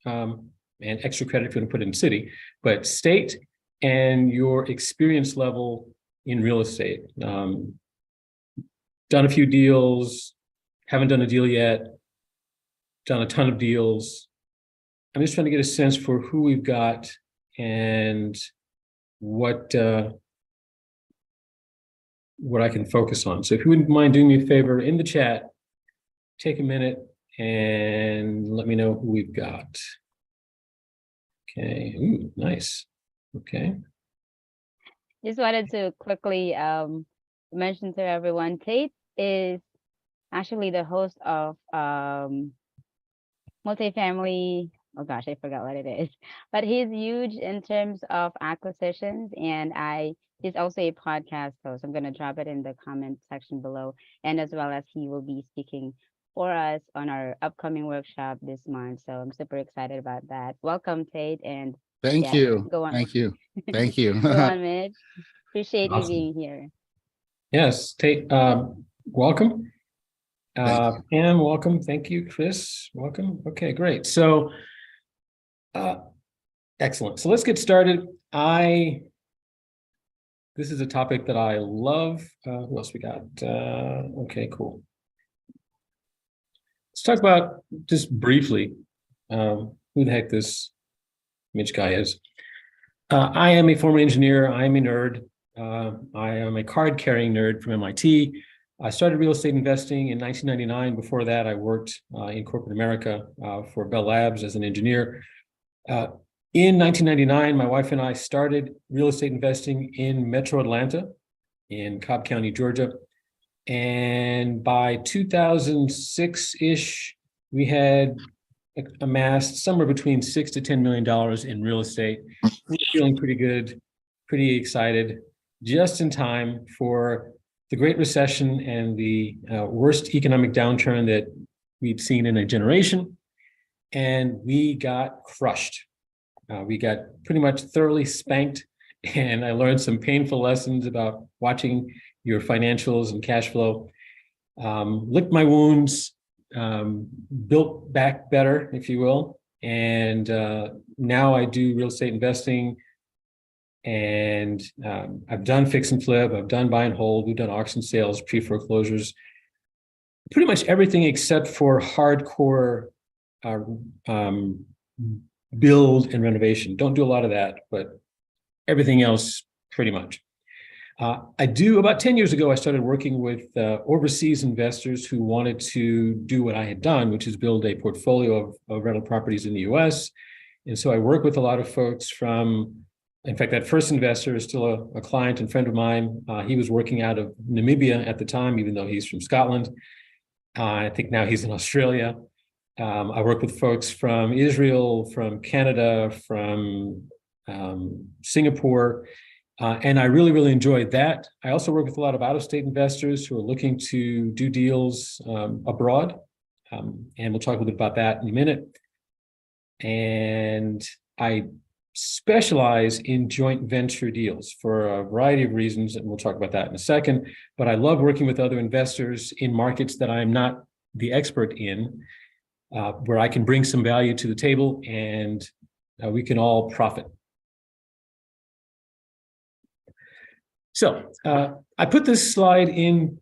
and extra credit if you want to put it in city, but state and your experience level in real estate. Done a few deals, haven't done a deal yet, done a ton of deals. I'm just trying to get a sense for who we've got and what I can focus on. So if you wouldn't mind doing me a favor in the chat, take a minute and let me know who we've got. Okay, ooh, nice. Okay. Just wanted to quickly mention to everyone, Tate is actually the host of multifamily. Oh gosh, I forgot what it is, but he's huge in terms of acquisitions, and he's also a podcast host. I'm going to drop it in the comment section below, and as well as he will be speaking for us on our upcoming workshop this month. So I'm super excited about that. Welcome, Tate, and Thank you. Go on. Thank you. Thank you. Go on, Mitch. Appreciate Awesome. you being here. Yes, Tate, welcome. Pam, welcome. Thank you, Chris. Welcome. Okay, great. So, excellent. So let's get started. This is a topic that I love. Who else we got? Okay, cool. Let's talk about just briefly who the heck this Mitch guy is. I am a former engineer. I am a nerd. I am a card-carrying nerd from MIT. I started real estate investing in 1999. Before that, I worked in corporate America for Bell Labs as an engineer. In 1999, my wife and I started real estate investing in Metro Atlanta in Cobb County, Georgia. And by 2006-ish, we had amassed somewhere between $6 to $10 million in real estate. We're feeling pretty good, pretty excited, just in time for the Great Recession and the worst economic downturn that we'd seen in a generation. And we got crushed. We got pretty much thoroughly spanked. And I learned some painful lessons about watching your financials and cash flow. Licked my wounds, built back better, if you will. And now I do real estate investing. And I've done fix and flip, I've done buy and hold, we've done auction sales, pre-foreclosures, pretty much everything except for hardcore build and renovation. Don't do a lot of that, but everything else pretty much. About 10 years ago, I started working with overseas investors who wanted to do what I had done, which is build a portfolio of rental properties in the US. And so I work with a lot of folks in fact, that first investor is still a client and friend of mine. He was working out of Namibia at the time, even though he's from Scotland. I think now he's in Australia. I work with folks from Israel, from Canada, from Singapore, and I really, really enjoyed that. I also work with a lot of out-of-state investors who are looking to do deals abroad, and we'll talk a little bit about that in a minute. And I specialize in joint venture deals for a variety of reasons, and we'll talk about that in a second. But I love working with other investors in markets that I'm not the expert in, where I can bring some value to the table and we can all profit. So I put this slide in,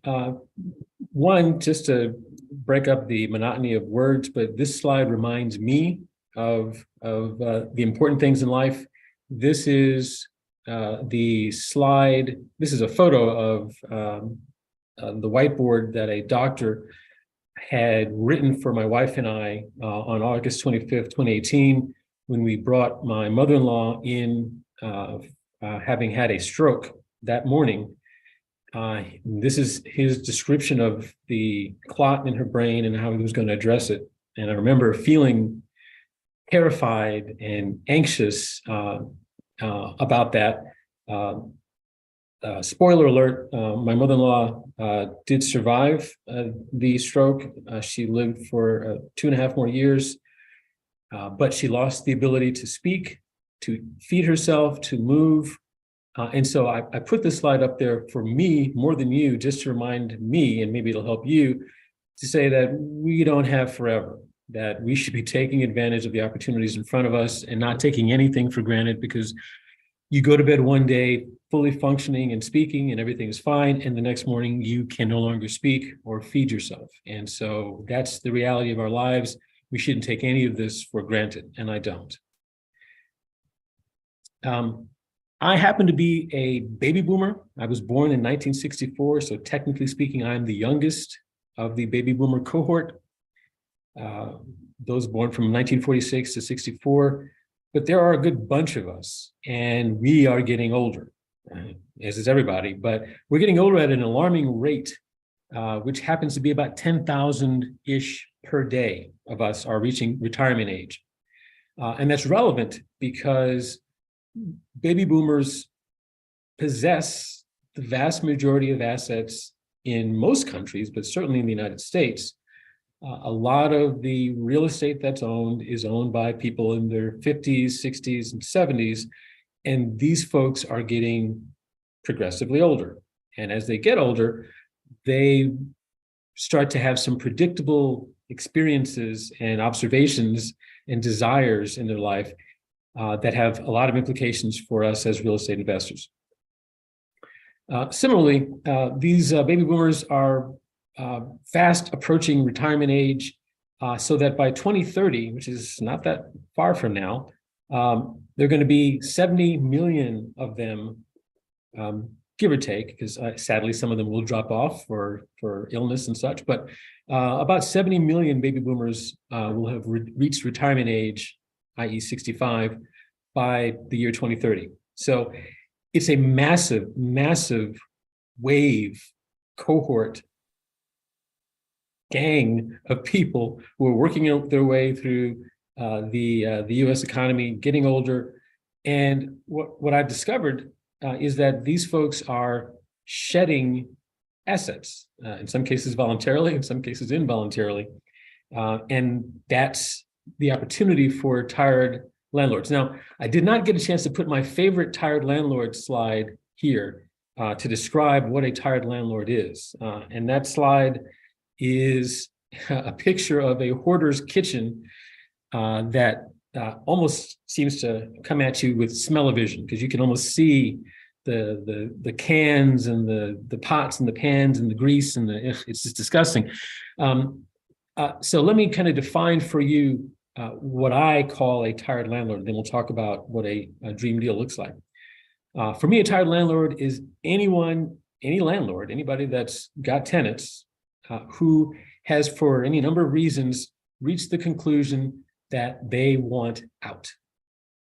one, just to break up the monotony of words, but this slide reminds me of the important things in life. This is the slide. This is a photo of the whiteboard that a doctor had written for my wife and I on August 25th, 2018, when we brought my mother-in-law in, having had a stroke that morning. This is his description of the clot in her brain and how he was going to address it. And I remember feeling terrified and anxious about that. Spoiler alert, my mother-in-law did survive the stroke. She lived for 2.5 more years, but she lost the ability to speak, to feed herself, to move. And so I put this slide up there for me, more than you, just to remind me, and maybe it'll help you, to say that we don't have forever. that we should be taking advantage of the opportunities in front of us and not taking anything for granted, because you go to bed one day fully functioning and speaking and everything is fine, and the next morning you can no longer speak or feed yourself. And so that's the reality of our lives. We shouldn't take any of this for granted, and I don't. I happen to be a baby boomer. I was born in 1964, so technically speaking, I'm the youngest of the baby boomer cohort. Those born from 1946 to 64, but there are a good bunch of us, and we are getting older, as is everybody, but we're getting older at an alarming rate, which happens to be about 10,000-ish per day of us are reaching retirement age. And that's relevant because baby boomers possess the vast majority of assets in most countries, but certainly in the United States. A lot of the real estate that's owned is owned by people in their 50s, 60s, and 70s, and these folks are getting progressively older. And as they get older, they start to have some predictable experiences and observations and desires in their life that have a lot of implications for us as real estate investors. Similarly, these baby boomers are fast approaching retirement age, so that by 2030, which is not that far from now, there are going to be 70 million of them, give or take, because sadly some of them will drop off for illness and such, but about 70 million baby boomers will have reached retirement age, i.e. 65, by the year 2030. So it's a massive, massive wave, cohort, gang of people who are working their way through the U.S. economy, getting older. And what I've discovered is that these folks are shedding assets, in some cases voluntarily, in some cases involuntarily. And that's the opportunity for tired landlords. Now, I did not get a chance to put my favorite tired landlord slide here to describe what a tired landlord is. And that slide is a picture of a hoarder's kitchen that almost seems to come at you with smell-o-vision, because you can almost see the cans and the pots and the pans and the grease and it's just disgusting. So let me kind of define for you what I call a tired landlord, then we'll talk about what a dream deal looks like. For me, a tired landlord is any landlord, anybody that's got tenants who has, for any number of reasons, reached the conclusion that they want out.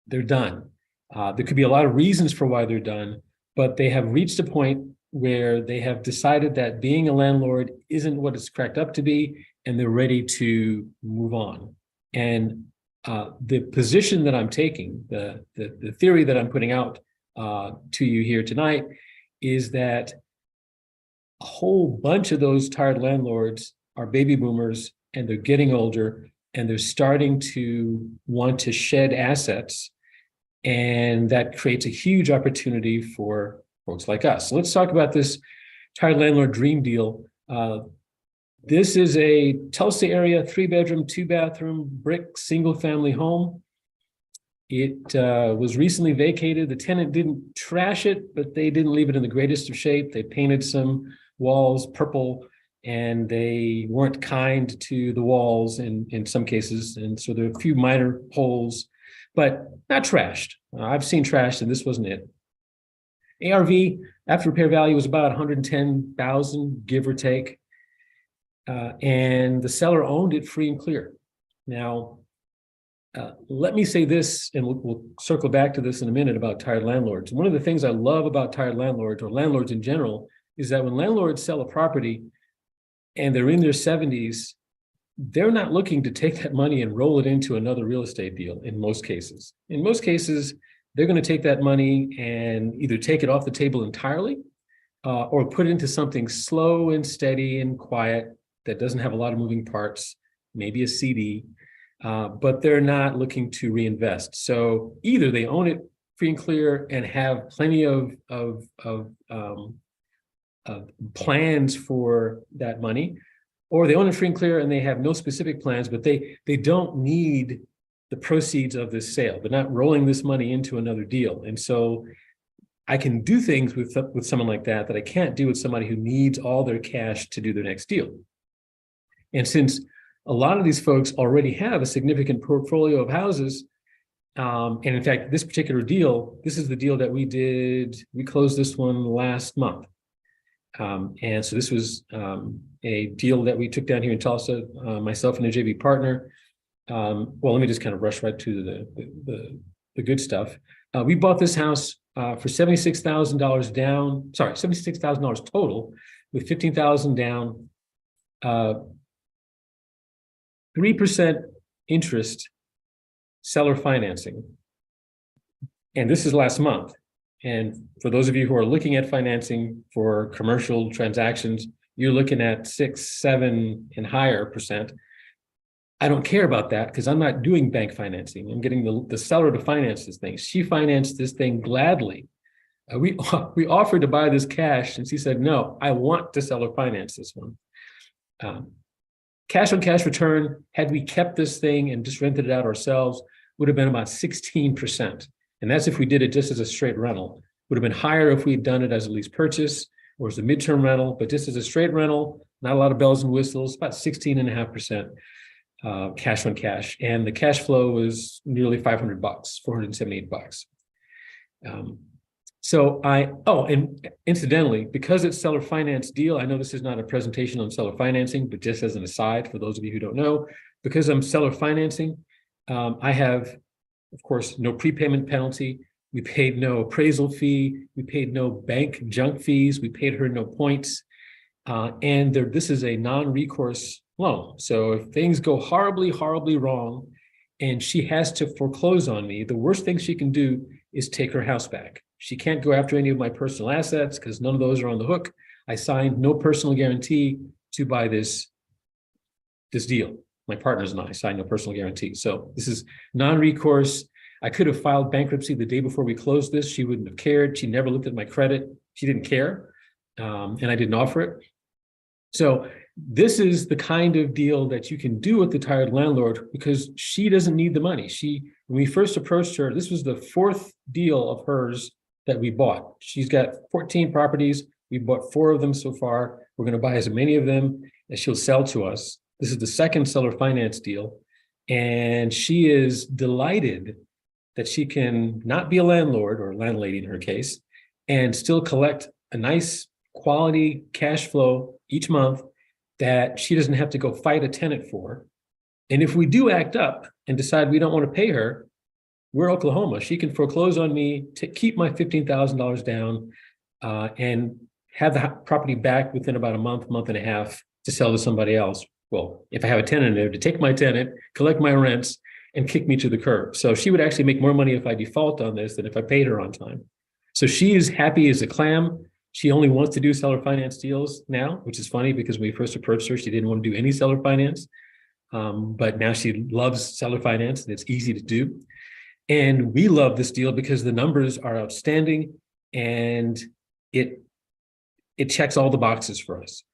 They're done. There could be a lot of reasons for why they're done, but they have reached a point where they have decided that being a landlord isn't what it's cracked up to be, and they're ready to move on. And the position that I'm taking, the theory that I'm putting out to you here tonight, is that a whole bunch of those tired landlords are baby boomers, and they're getting older, and they're starting to want to shed assets. And that creates a huge opportunity for folks like us. So let's talk about this tired landlord dream deal. This is a Tulsa area, 3-bedroom, 2-bathroom, brick, single-family home. It was recently vacated. The tenant didn't trash it, but they didn't leave it in the greatest of shape. They painted some walls purple, and they weren't kind to the walls in some cases. And so there are a few minor holes, but not trashed. I've seen trashed, and this wasn't it. ARV, after repair value, was about $110,000, give or take. And the seller owned it free and clear. Now, let me say this, and we'll circle back to this in a minute about tired landlords. One of the things I love about tired landlords, or landlords in general, is that when landlords sell a property and they're in their 70s, they're not looking to take that money and roll it into another real estate deal in most cases. In most cases, they're going to take that money and either take it off the table entirely or put it into something slow and steady and quiet that doesn't have a lot of moving parts, maybe a CD, but they're not looking to reinvest. So either they own it free and clear and have plenty of plans for that money, or they own it free and clear and they have no specific plans, but they don't need the proceeds of this sale. They're not rolling this money into another deal. And so I can do things with someone like that I can't do with somebody who needs all their cash to do their next deal. And since a lot of these folks already have a significant portfolio of houses, and in fact, this particular deal, this is the deal that we closed this one last month. And so this was a deal that we took down here in Tulsa, myself and a JV partner. Well, let me just kind of rush right to the good stuff. We bought this house for $76,000 down, sorry, $76,000 total, with $15,000 down, 3% interest, seller financing. And this is last month. And for those of you who are looking at financing for commercial transactions, you're looking at 6, 7 and higher percent. I don't care about that because I'm not doing bank financing. I'm getting the seller to finance this thing. She financed this thing gladly. We offered to buy this cash and she said, no, I want to seller finance this one. Cash on cash return, had we kept this thing and just rented it out ourselves, would have been about 16%. And that's if we did it just as a straight rental. Would have been higher if we'd done it as a lease purchase or as a midterm rental, but just as a straight rental, not a lot of bells and whistles, about 16.5% cash on cash. And the cash flow was nearly $500, $478. And incidentally, because it's seller finance deal, I know this is not a presentation on seller financing, but just as an aside, for those of you who don't know, because I'm seller financing, I have, of course, no prepayment penalty. We paid no appraisal fee. We paid no bank junk fees. We paid her no points. And this is a non-recourse loan. So if things go horribly, horribly wrong, and she has to foreclose on me, the worst thing she can do is take her house back. She can't go after any of my personal assets because none of those are on the hook. I signed no personal guarantee to buy this deal. My partners and I signed no personal guarantee. So this is non-recourse. I could have filed bankruptcy the day before we closed this. She wouldn't have cared. She never looked at my credit. She didn't care. And I didn't offer it. So this is the kind of deal that you can do with the tired landlord because she doesn't need the money. When we first approached her, this was the 4th deal of hers that we bought. She's got 14 properties. We bought 4 of them so far. We're going to buy as many of them as she'll sell to us. This is the 2nd seller finance deal. And she is delighted that she can not be a landlord or landlady in her case, and still collect a nice quality cash flow each month that she doesn't have to go fight a tenant for. And if we do act up and decide we don't want to pay her, we're Oklahoma. She can foreclose on me to keep my $15,000 down and have the property back within about a month, month and a half to sell to somebody else. Well, if I have a tenant there, to take my tenant, collect my rents, and kick me to the curb. So she would actually make more money if I default on this than if I paid her on time. So she is happy as a clam. She only wants to do seller finance deals now, which is funny because when we first approached her, she didn't want to do any seller finance. But now she loves seller finance and it's easy to do. And we love this deal because the numbers are outstanding and it checks all the boxes for us.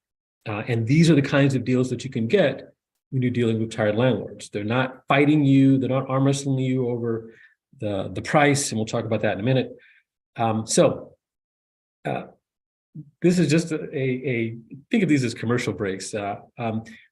And these are the kinds of deals that you can get when you're dealing with tired landlords. They're not fighting you. They're not arm wrestling you over the price. And we'll talk about that in a minute. This is just think of these as commercial breaks.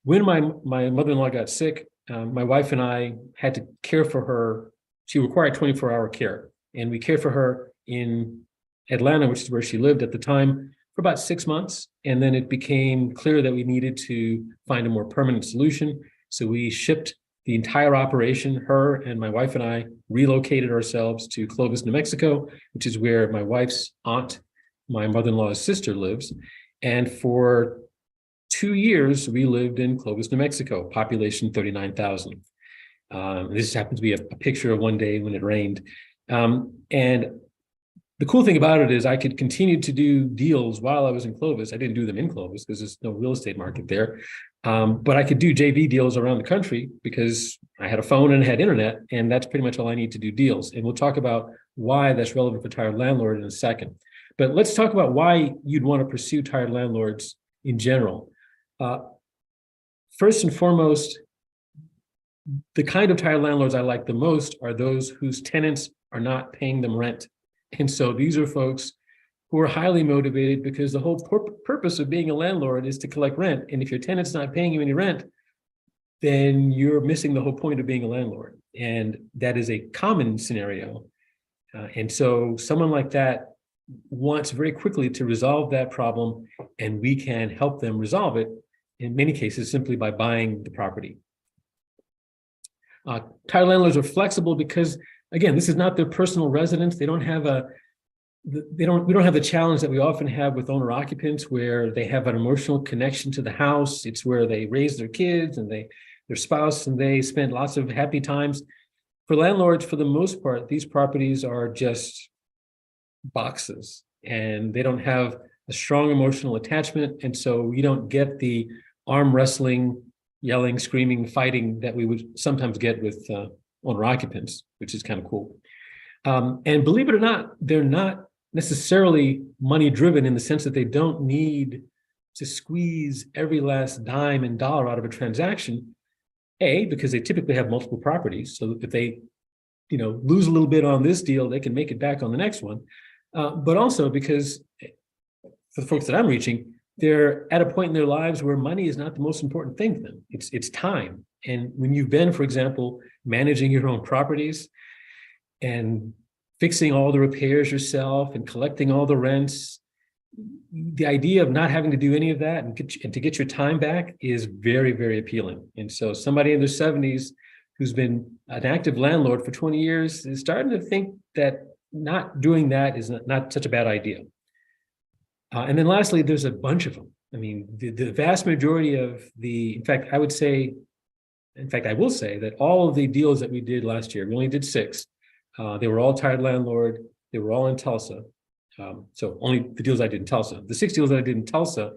When my mother-in-law got sick, my wife and I had to care for her. She required 24-hour care. And we cared for her in Atlanta, which is where she lived at the time, for about 6 months. And then it became clear that we needed to find a more permanent solution. So we shipped the entire operation. Her and my wife and I relocated ourselves to Clovis, New Mexico, which is where my wife's aunt, my mother-in-law's sister, lives. And for 2 years, we lived in Clovis, New Mexico, population 39,000. This happens to be a picture of one day when it rained. And the cool thing about it is I could continue to do deals while I was in Clovis. I didn't do them in Clovis because there's no real estate market there. But I could do JV deals around the country because I had a phone and had internet, and that's pretty much all I need to do deals. And we'll talk about why that's relevant for tired landlord in a second. But let's talk about why you'd want to pursue tired landlords in general. first and foremost, the kind of tired landlords I like the most are those whose tenants are not paying them rent. And so these are folks who are highly motivated because the whole purpose of being a landlord is to collect rent. And if your tenant's not paying you any rent, then you're missing the whole point of being a landlord. And that is a common scenario. And so someone like that wants very quickly to resolve that problem, and we can help them resolve it, in many cases, simply by buying the property. Tired landlords are flexible because, again, this is not their personal residence. They don't have we don't have the challenge that we often have with owner occupants, where they have an emotional connection to the house. It's where they raise their kids and their spouse, and they spend lots of happy times. For landlords, for the most part, these properties are just boxes, and they don't have a strong emotional attachment. And so you don't get the arm wrestling, yelling, screaming, fighting that we would sometimes get with owner occupants, which is kind of cool. And believe it or not, they're not necessarily money driven in the sense that they don't need to squeeze every last dime and dollar out of a transaction. Because they typically have multiple properties. So if they, lose a little bit on this deal, they can make it back on the next one. But also because for the folks that I'm reaching, they're at a point in their lives where money is not the most important thing to them. It's time. And when you've been, for example, managing your own properties and fixing all the repairs yourself and collecting all the rents, the idea of not having to do any of that and to get your time back is very, very appealing. And so somebody in their 70s who's been an active landlord for 20 years is starting to think that not doing that is not such a bad idea. And then lastly, there's a bunch of them. I mean, the vast majority of in fact, I will say that all of the deals that we did last year, we only did 6. They were all tired landlord. They were all in Tulsa. So only the deals I did in Tulsa. The 6 deals that I did in Tulsa,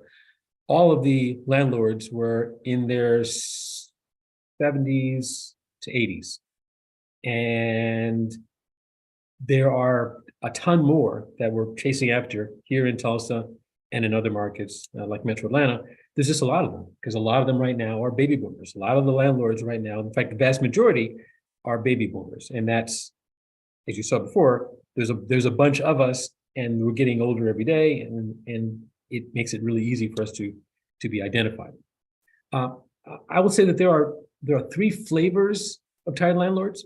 all of the landlords were in their 70s to 80s. And there are a ton more that we're chasing after here in Tulsa and in other markets like Metro Atlanta. There's just a lot of them, because a lot of them right now are baby boomers. A lot of the landlords right now, in fact, the vast majority are baby boomers. And that's, as you saw before, there's a bunch of us, and we're getting older every day, and it makes it really easy for us to be identified. I will say that there are 3 flavors of tired landlords.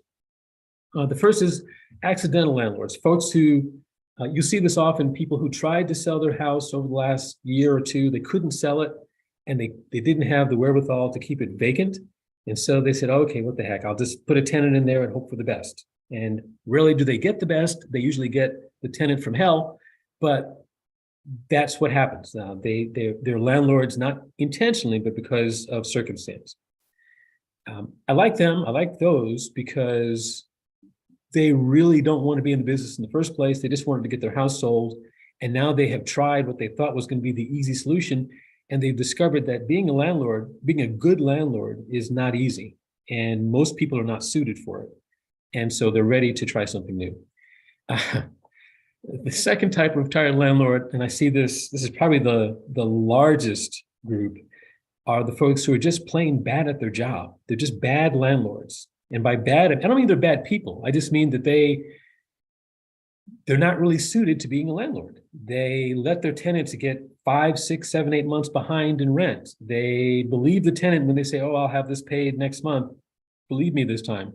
The first is accidental landlords, folks who, you see this often, people who tried to sell their house over the last year or 2, they couldn't sell it, and they didn't have the wherewithal to keep it vacant. And so they said, okay, what the heck, I'll just put a tenant in there and hope for the best. And rarely do they get the best. They usually get the tenant from hell, but that's what happens. Now they're landlords, not intentionally, but because of circumstance. I like them. I like those because they really don't want to be in the business in the first place. They just wanted to get their house sold. And now they have tried what they thought was going to be the easy solution. And they've discovered that being a landlord, being a good landlord, is not easy. And most people are not suited for it. And so they're ready to try something new. The second type of tired landlord, and I see this is probably the largest group, are the folks who are just plain bad at their job. They're just bad landlords. And by bad, I don't mean they're bad people. I just mean that they're not really suited to being a landlord. They let their tenants get 5, 6, 7, 8 months behind in rent. They believe the tenant when they say, oh, I'll have this paid next month. Believe me this time.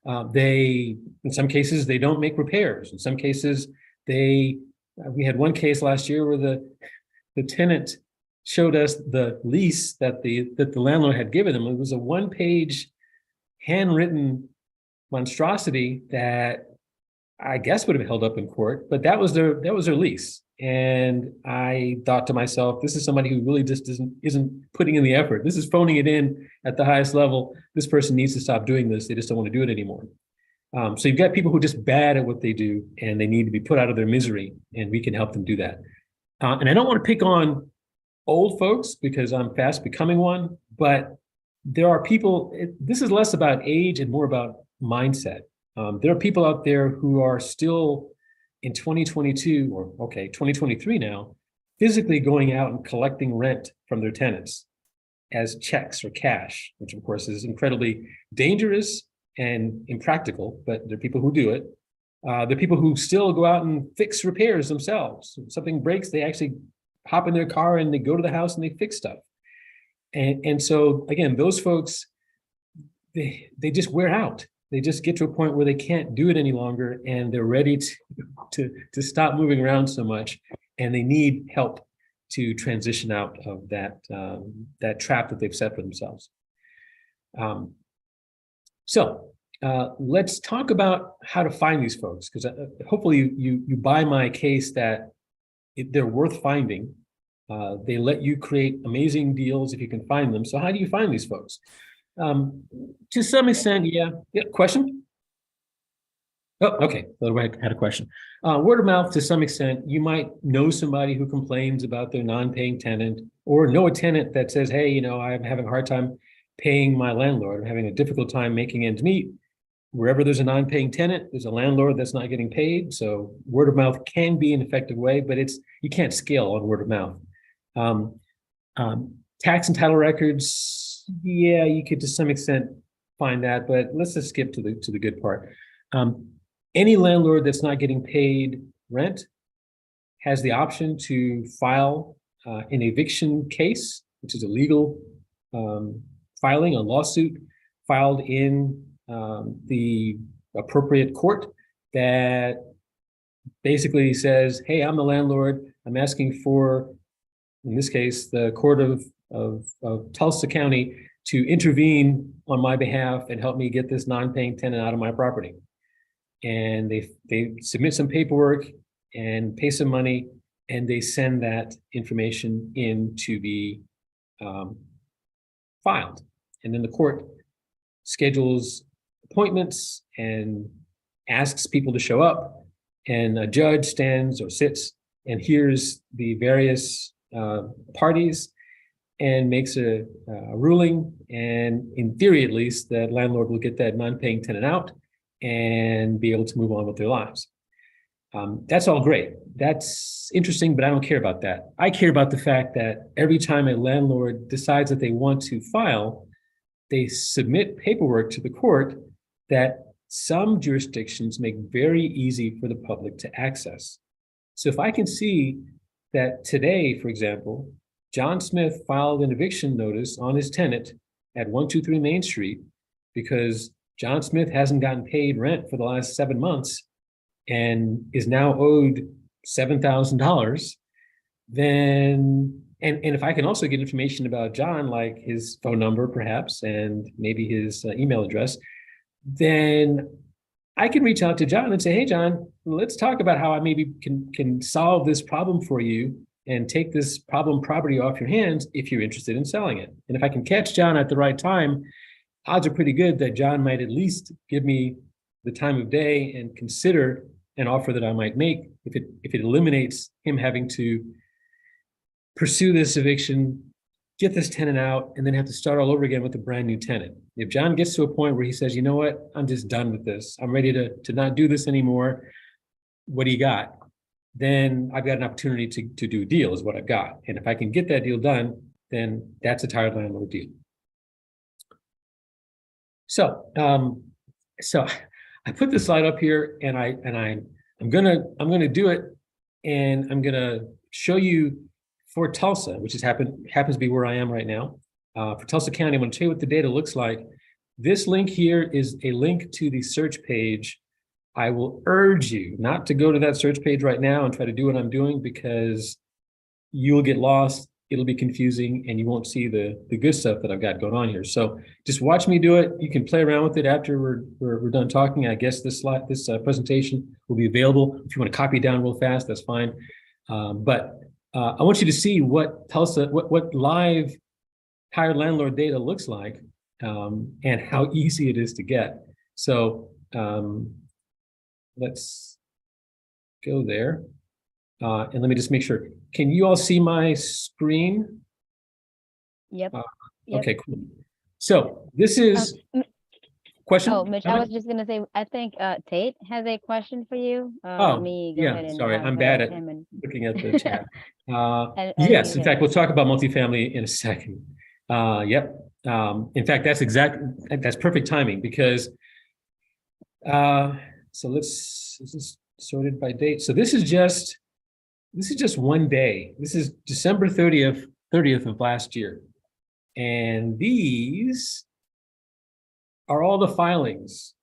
In some cases, they don't make repairs. In some cases, we had one case last year where the tenant showed us the lease that the landlord had given them. It was a 1-page handwritten monstrosity that I guess would have held up in court, but that was their lease. And I thought to myself, this is somebody who really just isn't putting in the effort. This is phoning it in at the highest level. This person needs to stop doing this. They just don't want to do it anymore. So you've got people who are just bad at what they do, and they need to be put out of their misery, and we can help them do that. And I don't want to pick on old folks because I'm fast becoming one, but there are people, this is less about age and more about mindset. There are people out there who are still in 2022 or 2023 now, physically going out and collecting rent from their tenants. as checks or cash, which of course is incredibly dangerous and impractical, but there are people who do it. There are people who still go out and fix repairs themselves. If something breaks, they actually hop in their car and they go to the house and they fix stuff. And so again, those folks, they just wear out. They just get to a point where they can't do it any longer, and they're ready to stop moving around so much, and they need help to transition out of that trap that they've set for themselves. So let's talk about how to find these folks, because hopefully you buy my case that they're worth finding. They let you create amazing deals if you can find them. So how do you find these folks? To some extent, yeah. Question? Oh, okay. I had a question. Word of mouth, to some extent, you might know somebody who complains about their non-paying tenant, or know a tenant that says, hey, you know, I'm having a hard time paying my landlord. I'm having a difficult time making ends meet. Wherever there's a non-paying tenant, there's a landlord that's not getting paid. So word of mouth can be an effective way, but you can't scale on word of mouth. Tax and title records, yeah, you could to some extent find that, but let's just skip to the good part. Any landlord that's not getting paid rent has the option to file an eviction case, which is a legal filing, a lawsuit filed in the appropriate court that basically says, hey, I'm the landlord. I'm asking for, in this case, the court of Tulsa County to intervene on my behalf and help me get this non-paying tenant out of my property. And they submit some paperwork and pay some money, and they send that information in to be filed. And then the court schedules appointments and asks people to show up, and a judge stands or sits and hears the various parties and makes a ruling. And in theory, at least, that landlord will get that non-paying tenant out and be able to move on with their lives. That's all great. That's interesting, but I don't care about that. I care about the fact that every time a landlord decides that they want to file, they submit paperwork to the court that some jurisdictions make very easy for the public to access. So if I can see that today, for example, John Smith filed an eviction notice on his tenant at 123 Main Street because John Smith hasn't gotten paid rent for the last 7 months and is now owed $7,000, then, and if I can also get information about John, like his phone number perhaps, and maybe his email address, then I can reach out to John and say, hey, John, let's talk about how I maybe can solve this problem for you and take this problem property off your hands if you're interested in selling it. And if I can catch John at the right time, odds are pretty good that John might at least give me the time of day and consider an offer that I might make if it eliminates him having to pursue this eviction, get this tenant out, and then have to start all over again with a brand new tenant. If John gets to a point where he says, you know what, I'm just done with this. I'm ready to not do this anymore. What do you got? Then I've got an opportunity to do a deal is what I've got. And if I can get that deal done, then that's a tired landlord deal. So I put this slide up here, and I'm gonna do it, and I'm gonna show you for Tulsa, which happens to be where I am right now. For Tulsa County, I'm gonna tell you what the data looks like. This link here is a link to the search page. I will urge you not to go to that search page right now and try to do what I'm doing, because you'll get lost. It'll be confusing, and you won't see the good stuff that I've got going on here. So just watch me do it. You can play around with it after we're done talking. I guess this presentation will be available. If you want to copy it down real fast, that's fine. But I want you to see what Tulsa, what live tired landlord data looks like, and how easy it is to get. So let's go there. And let me just make sure. Can you all see my screen? Yep. Okay, cool. So this is question. Oh, Mitch, I was just gonna say, I think Tate has a question for you. Oh, Let me go yeah, ahead and sorry, have, I'm bad at him and looking at the chat. and Yes, you in fact, we'll talk about multifamily in a second. Yep. In fact, that's perfect timing because, so this is sorted by date. So this is just one day. This is December 30th of last year. And these are all the filings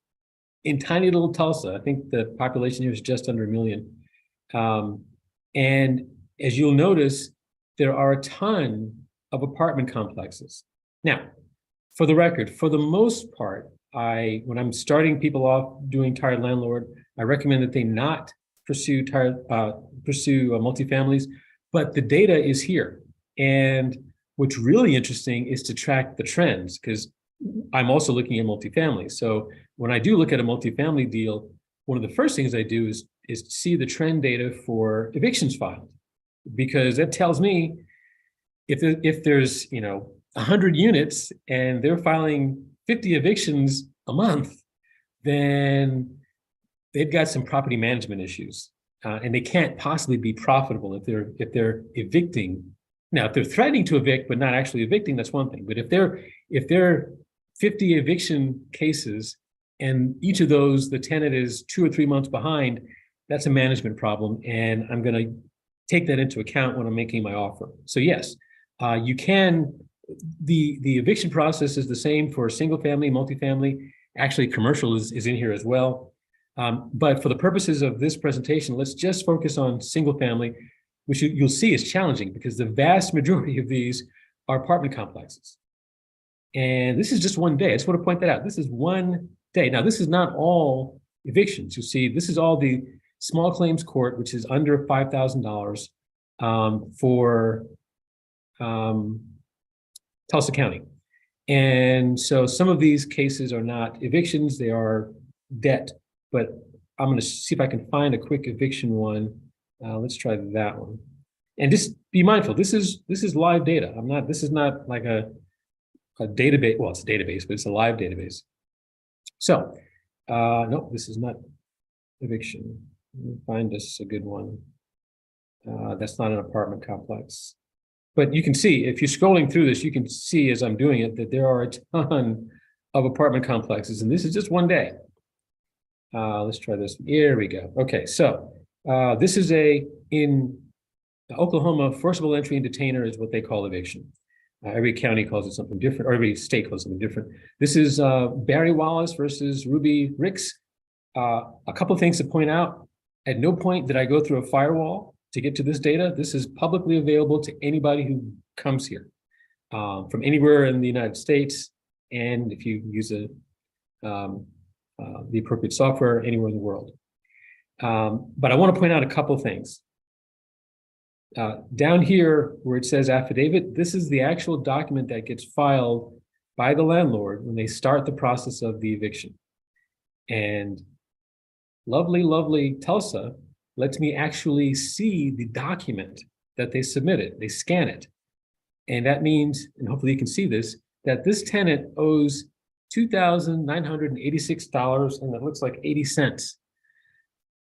in tiny little Tulsa. I think the population here is just under 1 million. And as you'll notice, there are a ton of apartment complexes. Now, for the record, for the most part, when I'm starting people off doing tired landlord, I recommend that they not pursue multifamilies, but the data is here. And what's really interesting is to track the trends, because I'm also looking at multifamily. So when I do look at a multifamily deal, one of the first things I do is see the trend data for evictions filed, because that tells me if there's 100 units and they're filing 50 evictions a month, then they've got some property management issues, and they can't possibly be profitable if they're evicting. Now, if they're threatening to evict but not actually evicting, that's one thing. But if they're 50 eviction cases and each of those the tenant is 2 or 3 months behind, that's a management problem, and I'm going to take that into account when I'm making my offer. So yes, you can. The eviction process is the same for single family, multifamily. Actually, commercial is in here as well. But for the purposes of this presentation, let's just focus on single family, which you'll see is challenging because the vast majority of these are apartment complexes. And this is just one day. I just want to point that out. This is one day. Now, this is not all evictions. You see, this is all the small claims court, which is under $5,000 for Tulsa County. And so some of these cases are not evictions, they are debt. But I'm going to see if I can find a quick eviction one. Let's try that one. And just be mindful, this is live data. This is not like a database. Well, it's a database, but it's a live database. So, no, this is not eviction. Let me find us a good one. That's not an apartment complex. But you can see, if you're scrolling through this, you can see as I'm doing it that there are a ton of apartment complexes, and this is just one day. Let's try this. Here we go. Okay, so this is in Oklahoma, forcible entry and detainer is what they call eviction. Every county calls it something different, or every state calls it something different. This is Barry Wallace versus Ruby Ricks. A couple of things to point out. At no point did I go through a firewall to get to this data. This is publicly available to anybody who comes here from anywhere in the United States. And if you use the appropriate software anywhere in the world. But I want to point out a couple things. Down here where it says affidavit, this is the actual document that gets filed by the landlord when they start the process of the eviction. And lovely, lovely Tulsa lets me actually see the document that they submitted. They scan it. And that means, and hopefully you can see this, that this tenant owes $2,986 and it looks like 80 cents.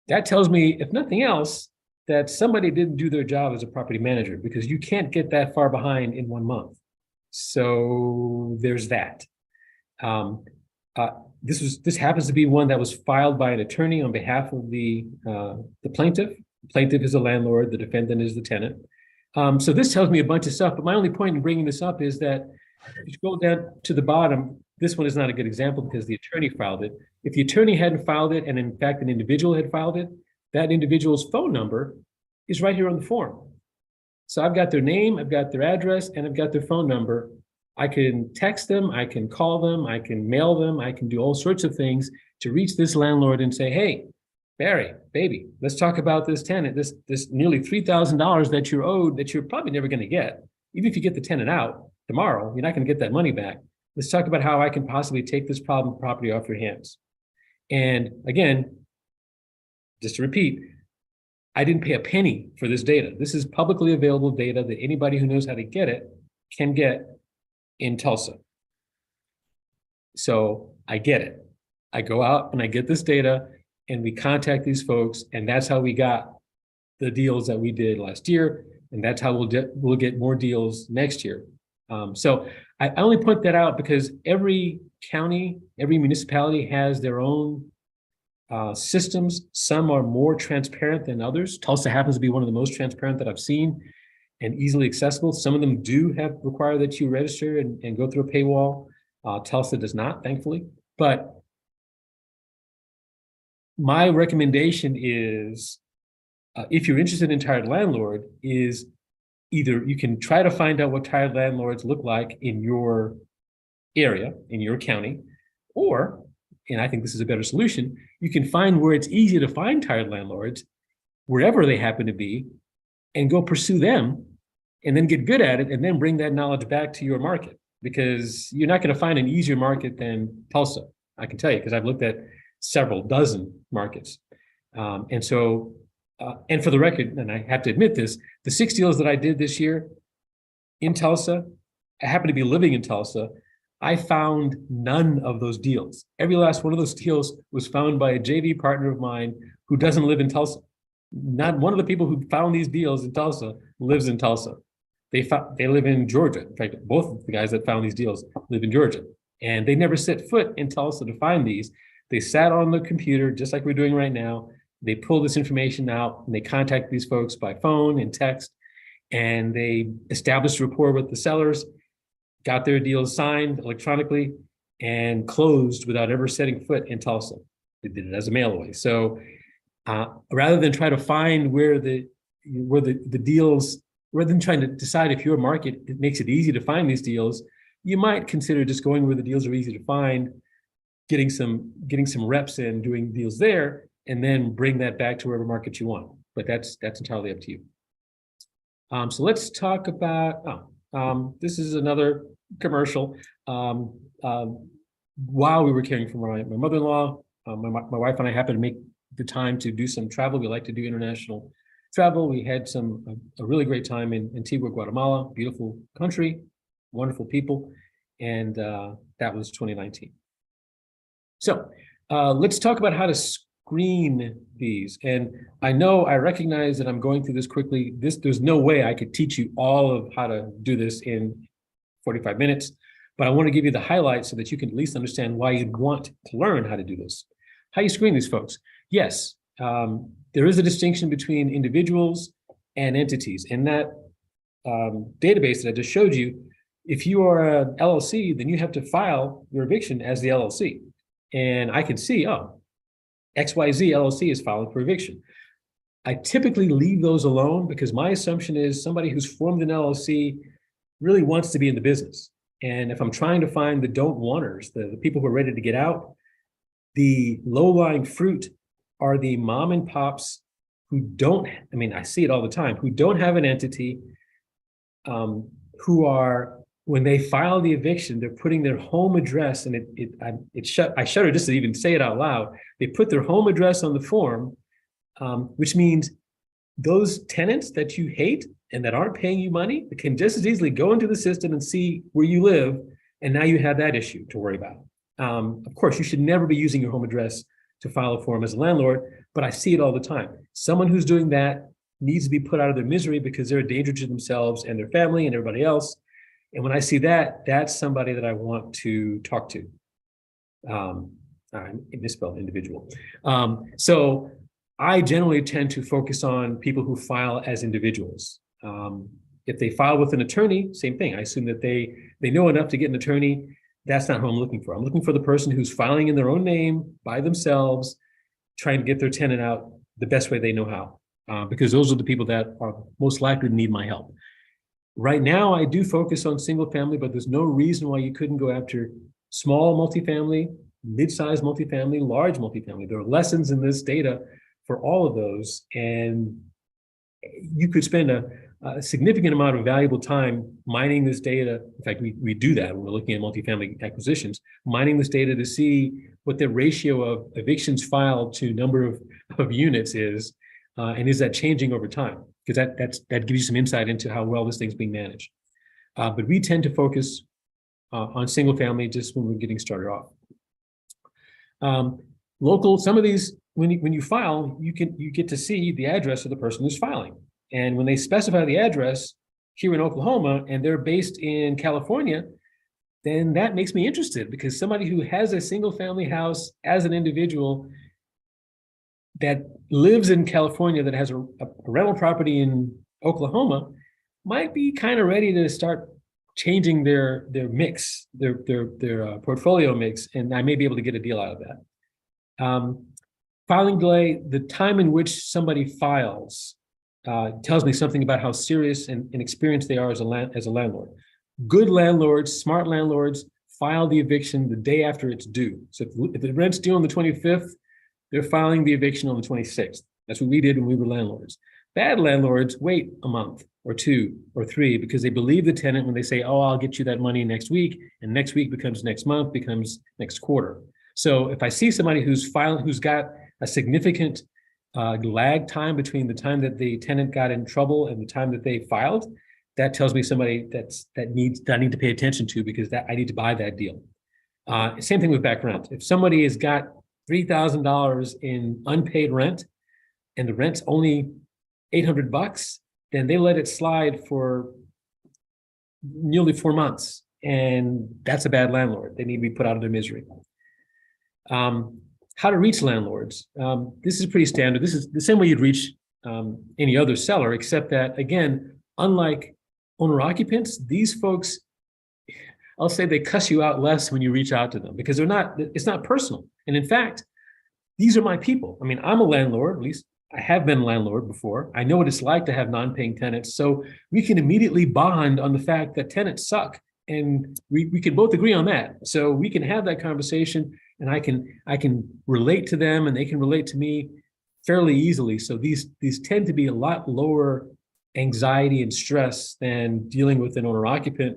That tells me, if nothing else, that somebody didn't do their job as a property manager, because you can't get that far behind in 1 month. So there's that. This happens to be one that was filed by an attorney on behalf of the plaintiff. The plaintiff is the landlord, the defendant is the tenant. So this tells me a bunch of stuff, but my only point in bringing this up is that if you go down to the bottom, this one is not a good example because the attorney filed it. If the attorney hadn't filed it, and in fact an individual had filed it, that individual's phone number is right here on the form. So I've got their name, I've got their address, and I've got their phone number. I can text them, I can call them, I can mail them, I can do all sorts of things to reach this landlord and say, hey, Barry, baby, let's talk about this tenant, this nearly $3,000 that you're owed that you're probably never going to get. Even if you get the tenant out tomorrow, you're not going to get that money back. Let's talk about how I can possibly take this problem property off your hands. And again, just to repeat, I didn't pay a penny for this data. This is publicly available data that anybody who knows how to get it can get in Tulsa. So I get it. I go out and I get this data and we contact these folks, and that's how we got the deals that we did last year, and that's how we'll get more deals next year. So I only point that out because every county, every municipality has their own systems. Some are more transparent than others. Tulsa happens to be one of the most transparent that I've seen and easily accessible. Some of them do require that you register and go through a paywall. Tulsa does not, thankfully. But my recommendation is, if you're interested in tired landlord, is either you can try to find out what tired landlords look like in your area, in your county, or, and I think this is a better solution, you can find where it's easy to find tired landlords, wherever they happen to be, and go pursue them, and then get good at it, and then bring that knowledge back to your market, because you're not going to find an easier market than Tulsa. I can tell you, because I've looked at several dozen markets. And for the record, and I have to admit this, the 6 deals that I did this year in Tulsa, I happen to be living in Tulsa, I found none of those deals. Every last one of those deals was found by a JV partner of mine who doesn't live in Tulsa. Not one of the people who found these deals in Tulsa lives in Tulsa. They live in Georgia. In fact, both of the guys that found these deals live in Georgia. And they never set foot in Tulsa to find these. They sat on the computer, just like we're doing right now. They pull this information out and they contact these folks by phone and text, and they established a rapport with the sellers, got their deals signed electronically, and closed without ever setting foot in Tulsa. They did it as a mail away. So rather than try to find where the deals, rather than trying to decide if your market it makes it easy to find these deals, you might consider just going where the deals are easy to find, getting some reps in doing deals there, and then bring that back to wherever market you want. But that's entirely up to you. So let's talk about, this is another commercial. While we were caring for my mother-in-law, my wife and I happened to make the time to do some travel. We like to do international travel. We had a really great time in Antigua, Guatemala, beautiful country, wonderful people. And that was 2019. So let's talk about how to screen these. And I recognize that I'm going through this quickly. There's no way I could teach you all of how to do this in 45 minutes, but I want to give you the highlights so that you can at least understand why you'd want to learn how to do this. How you screen these folks? Yes, there is a distinction between individuals and entities. In that database that I just showed you, if you are an LLC, then you have to file your eviction as the LLC. And I can see, oh, XYZ LLC is filing for eviction. I typically leave those alone because my assumption is somebody who's formed an LLC really wants to be in the business. And if I'm trying to find the don't wanters, the people who are ready to get out, the low-lying fruit are the mom and pops who don't, I mean, I see it all the time, who don't have an entity, who are, when they file the eviction, they're putting their home address, and I shudder just to even say it out loud. They put their home address on the form, which means those tenants that you hate and that aren't paying you money can just as easily go into the system and see where you live, and now you have that issue to worry about. Of course, you should never be using your home address to file a form as a landlord, but I see it all the time. Someone who's doing that needs to be put out of their misery because they're a danger to themselves and their family and everybody else. And when I see that, that's somebody that I want to talk to. I misspelled individual. So I generally tend to focus on people who file as individuals. If they file with an attorney, same thing. I assume that they know enough to get an attorney. That's not who I'm looking for. I'm looking for the person who's filing in their own name by themselves, trying to get their tenant out the best way they know how, because those are the people that are most likely to need my help. Right now, I do focus on single family, but there's no reason why you couldn't go after small multifamily, mid-sized multifamily, large multifamily. There are lessons in this data for all of those, and you could spend a significant amount of valuable time mining this data. In fact, we do that when we're looking at multifamily acquisitions, mining this data to see what the ratio of evictions filed to number of units is, and is that changing over time? Because that gives you some insight into how well this thing's being managed. But we tend to focus on single family just when we're getting started off. Local, some of these, when you file, you get to see the address of the person who's filing. And when they specify the address here in Oklahoma and they're based in California, then that makes me interested, because somebody who has a single family house as an individual that lives in California, that has a rental property in Oklahoma, might be kind of ready to start changing their mix, their portfolio mix, and I may be able to get a deal out of that. Filing delay, the time in which somebody files tells me something about how serious and experienced they are as a landlord. Good landlords, smart landlords, file the eviction the day after it's due. So if the rent's due on the 25th, they're filing the eviction on the 26th. That's what we did when we were landlords. Bad landlords wait a month or 2 or 3 because they believe the tenant when they say, oh, I'll get you that money next week, and next week becomes next month, becomes next quarter. So if I see somebody who's got a significant lag time between the time that the tenant got in trouble and the time that they filed, that tells me somebody that I need to pay attention to, because I need to buy that deal. Same thing with back rent. If somebody has got $3,000 in unpaid rent and the rent's only $800, then they let it slide for nearly 4 months, and that's a bad landlord. They need to be put out of their misery. How to reach landlords. This is pretty standard. This is the same way you'd reach any other seller, except that, again, unlike owner occupants, these folks, I'll say they cuss you out less when you reach out to them, because it's not personal. And in fact, these are my people. I mean, I'm a landlord, at least I have been a landlord before. I know what it's like to have non-paying tenants. So we can immediately bond on the fact that tenants suck. And we can both agree on that. So we can have that conversation, and I can relate to them and they can relate to me fairly easily. So these tend to be a lot lower anxiety and stress than dealing with an owner occupant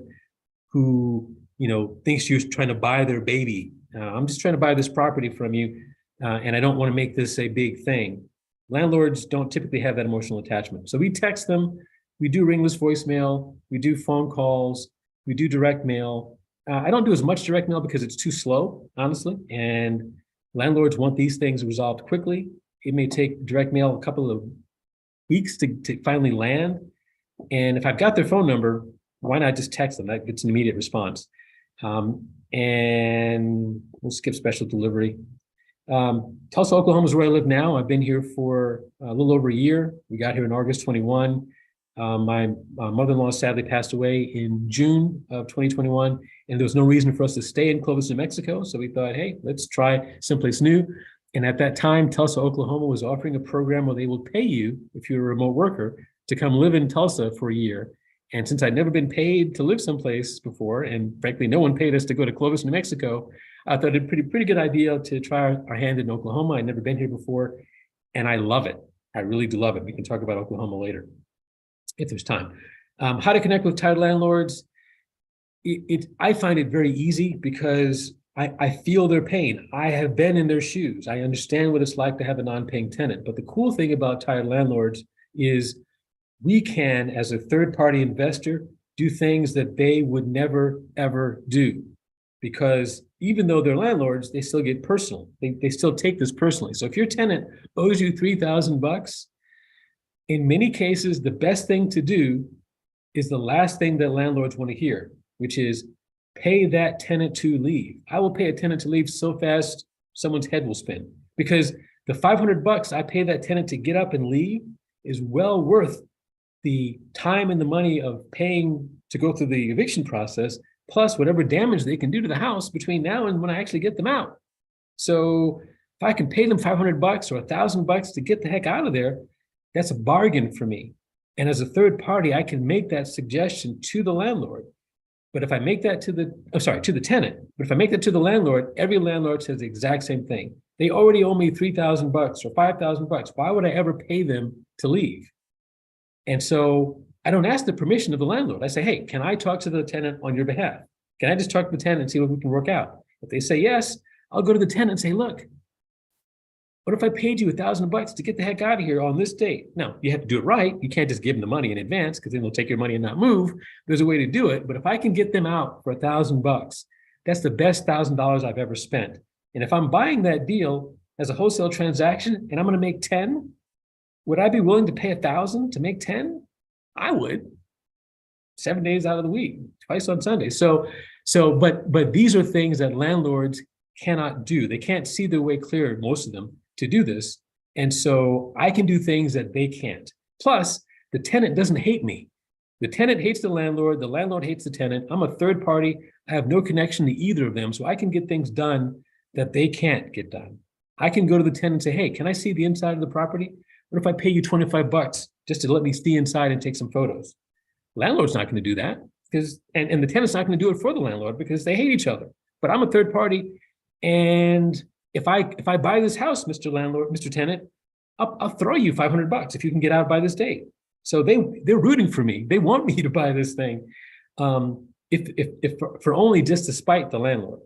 who, thinks you're trying to buy their baby. I'm just trying to buy this property from you, and I don't want to make this a big thing. Landlords don't typically have that emotional attachment. So we text them, we do ringless voicemail, we do phone calls, we do direct mail. I don't do as much direct mail because it's too slow, honestly. And landlords want these things resolved quickly. It may take direct mail a couple of weeks to finally land. And if I've got their phone number, why not just text them? That gets an immediate response. And we'll skip special delivery. Tulsa, Oklahoma is where I live now. I've been here for a little over a year. We got here in August 21. My mother-in-law sadly passed away in June of 2021, and there was no reason for us to stay in Clovis, New Mexico. So we thought, hey, let's try someplace new. And at that time, Tulsa, Oklahoma was offering a program where they will pay you, if you're a remote worker, to come live in Tulsa for a year. And since I'd never been paid to live someplace before, and frankly, no one paid us to go to Clovis, New Mexico, I thought it a pretty good idea to try our hand in Oklahoma. I'd never been here before, and I love it. I really do love it. We can talk about Oklahoma later, if there's time. How to connect with title landlords. I find it very easy because I feel their pain. I have been in their shoes. I understand what it's like to have a non-paying tenant. But the cool thing about title landlords is we can, as a third-party investor, do things that they would never, ever do. Because even though they're landlords, they still get personal. They still take this personally. So if your tenant owes you $3,000, in many cases, the best thing to do is the last thing that landlords want to hear, which is pay that tenant to leave. I will pay a tenant to leave so fast, someone's head will spin. Because the $500 I pay that tenant to get up and leave is well worth the time and the money of paying to go through the eviction process, plus whatever damage they can do to the house between now and when I actually get them out. So if I can pay them $500 or $1,000 to get the heck out of there, that's a bargain for me. And as a third party, I can make that suggestion to the landlord. But if I make that to the tenant, but if I make that to the landlord, every landlord says the exact same thing. They already owe me $3,000 or $5,000. Why would I ever pay them to leave? And so I don't ask the permission of the landlord. I say, hey, can I talk to the tenant on your behalf? Can I just talk to the tenant and see what we can work out? If they say yes, I'll go to the tenant and say, look, what if I paid you $1,000 to get the heck out of here on this date? Now, you have to do it right. You can't just give them the money in advance because then they'll take your money and not move. There's a way to do it. But if I can get them out for $1,000, that's the best $1,000 I've ever spent. And if I'm buying that deal as a wholesale transaction and I'm going to make 10, would I be willing to pay $1,000 to make 10? I would. 7 days out of the week, twice on Sunday. So So, but these are things that landlords cannot do. They can't see their way clear, most of them, to do this. And so I can do things that they can't. Plus, the tenant doesn't hate me. The tenant hates the landlord hates the tenant. I'm a third party. I have no connection to either of them. So I can get things done that they can't get done. I can go to the tenant and say, hey, can I see the inside of the property? What if I pay you $25 just to let me see inside and take some photos? Landlord's not going to do that because, and the tenant's not going to do it for the landlord because they hate each other. But I'm a third party. And if I buy this house, Mr. Landlord, Mr. Tenant, I'll throw you $500 if you can get out by this date. So they're rooting for me. They want me to buy this thing, if for only just to spite the landlord.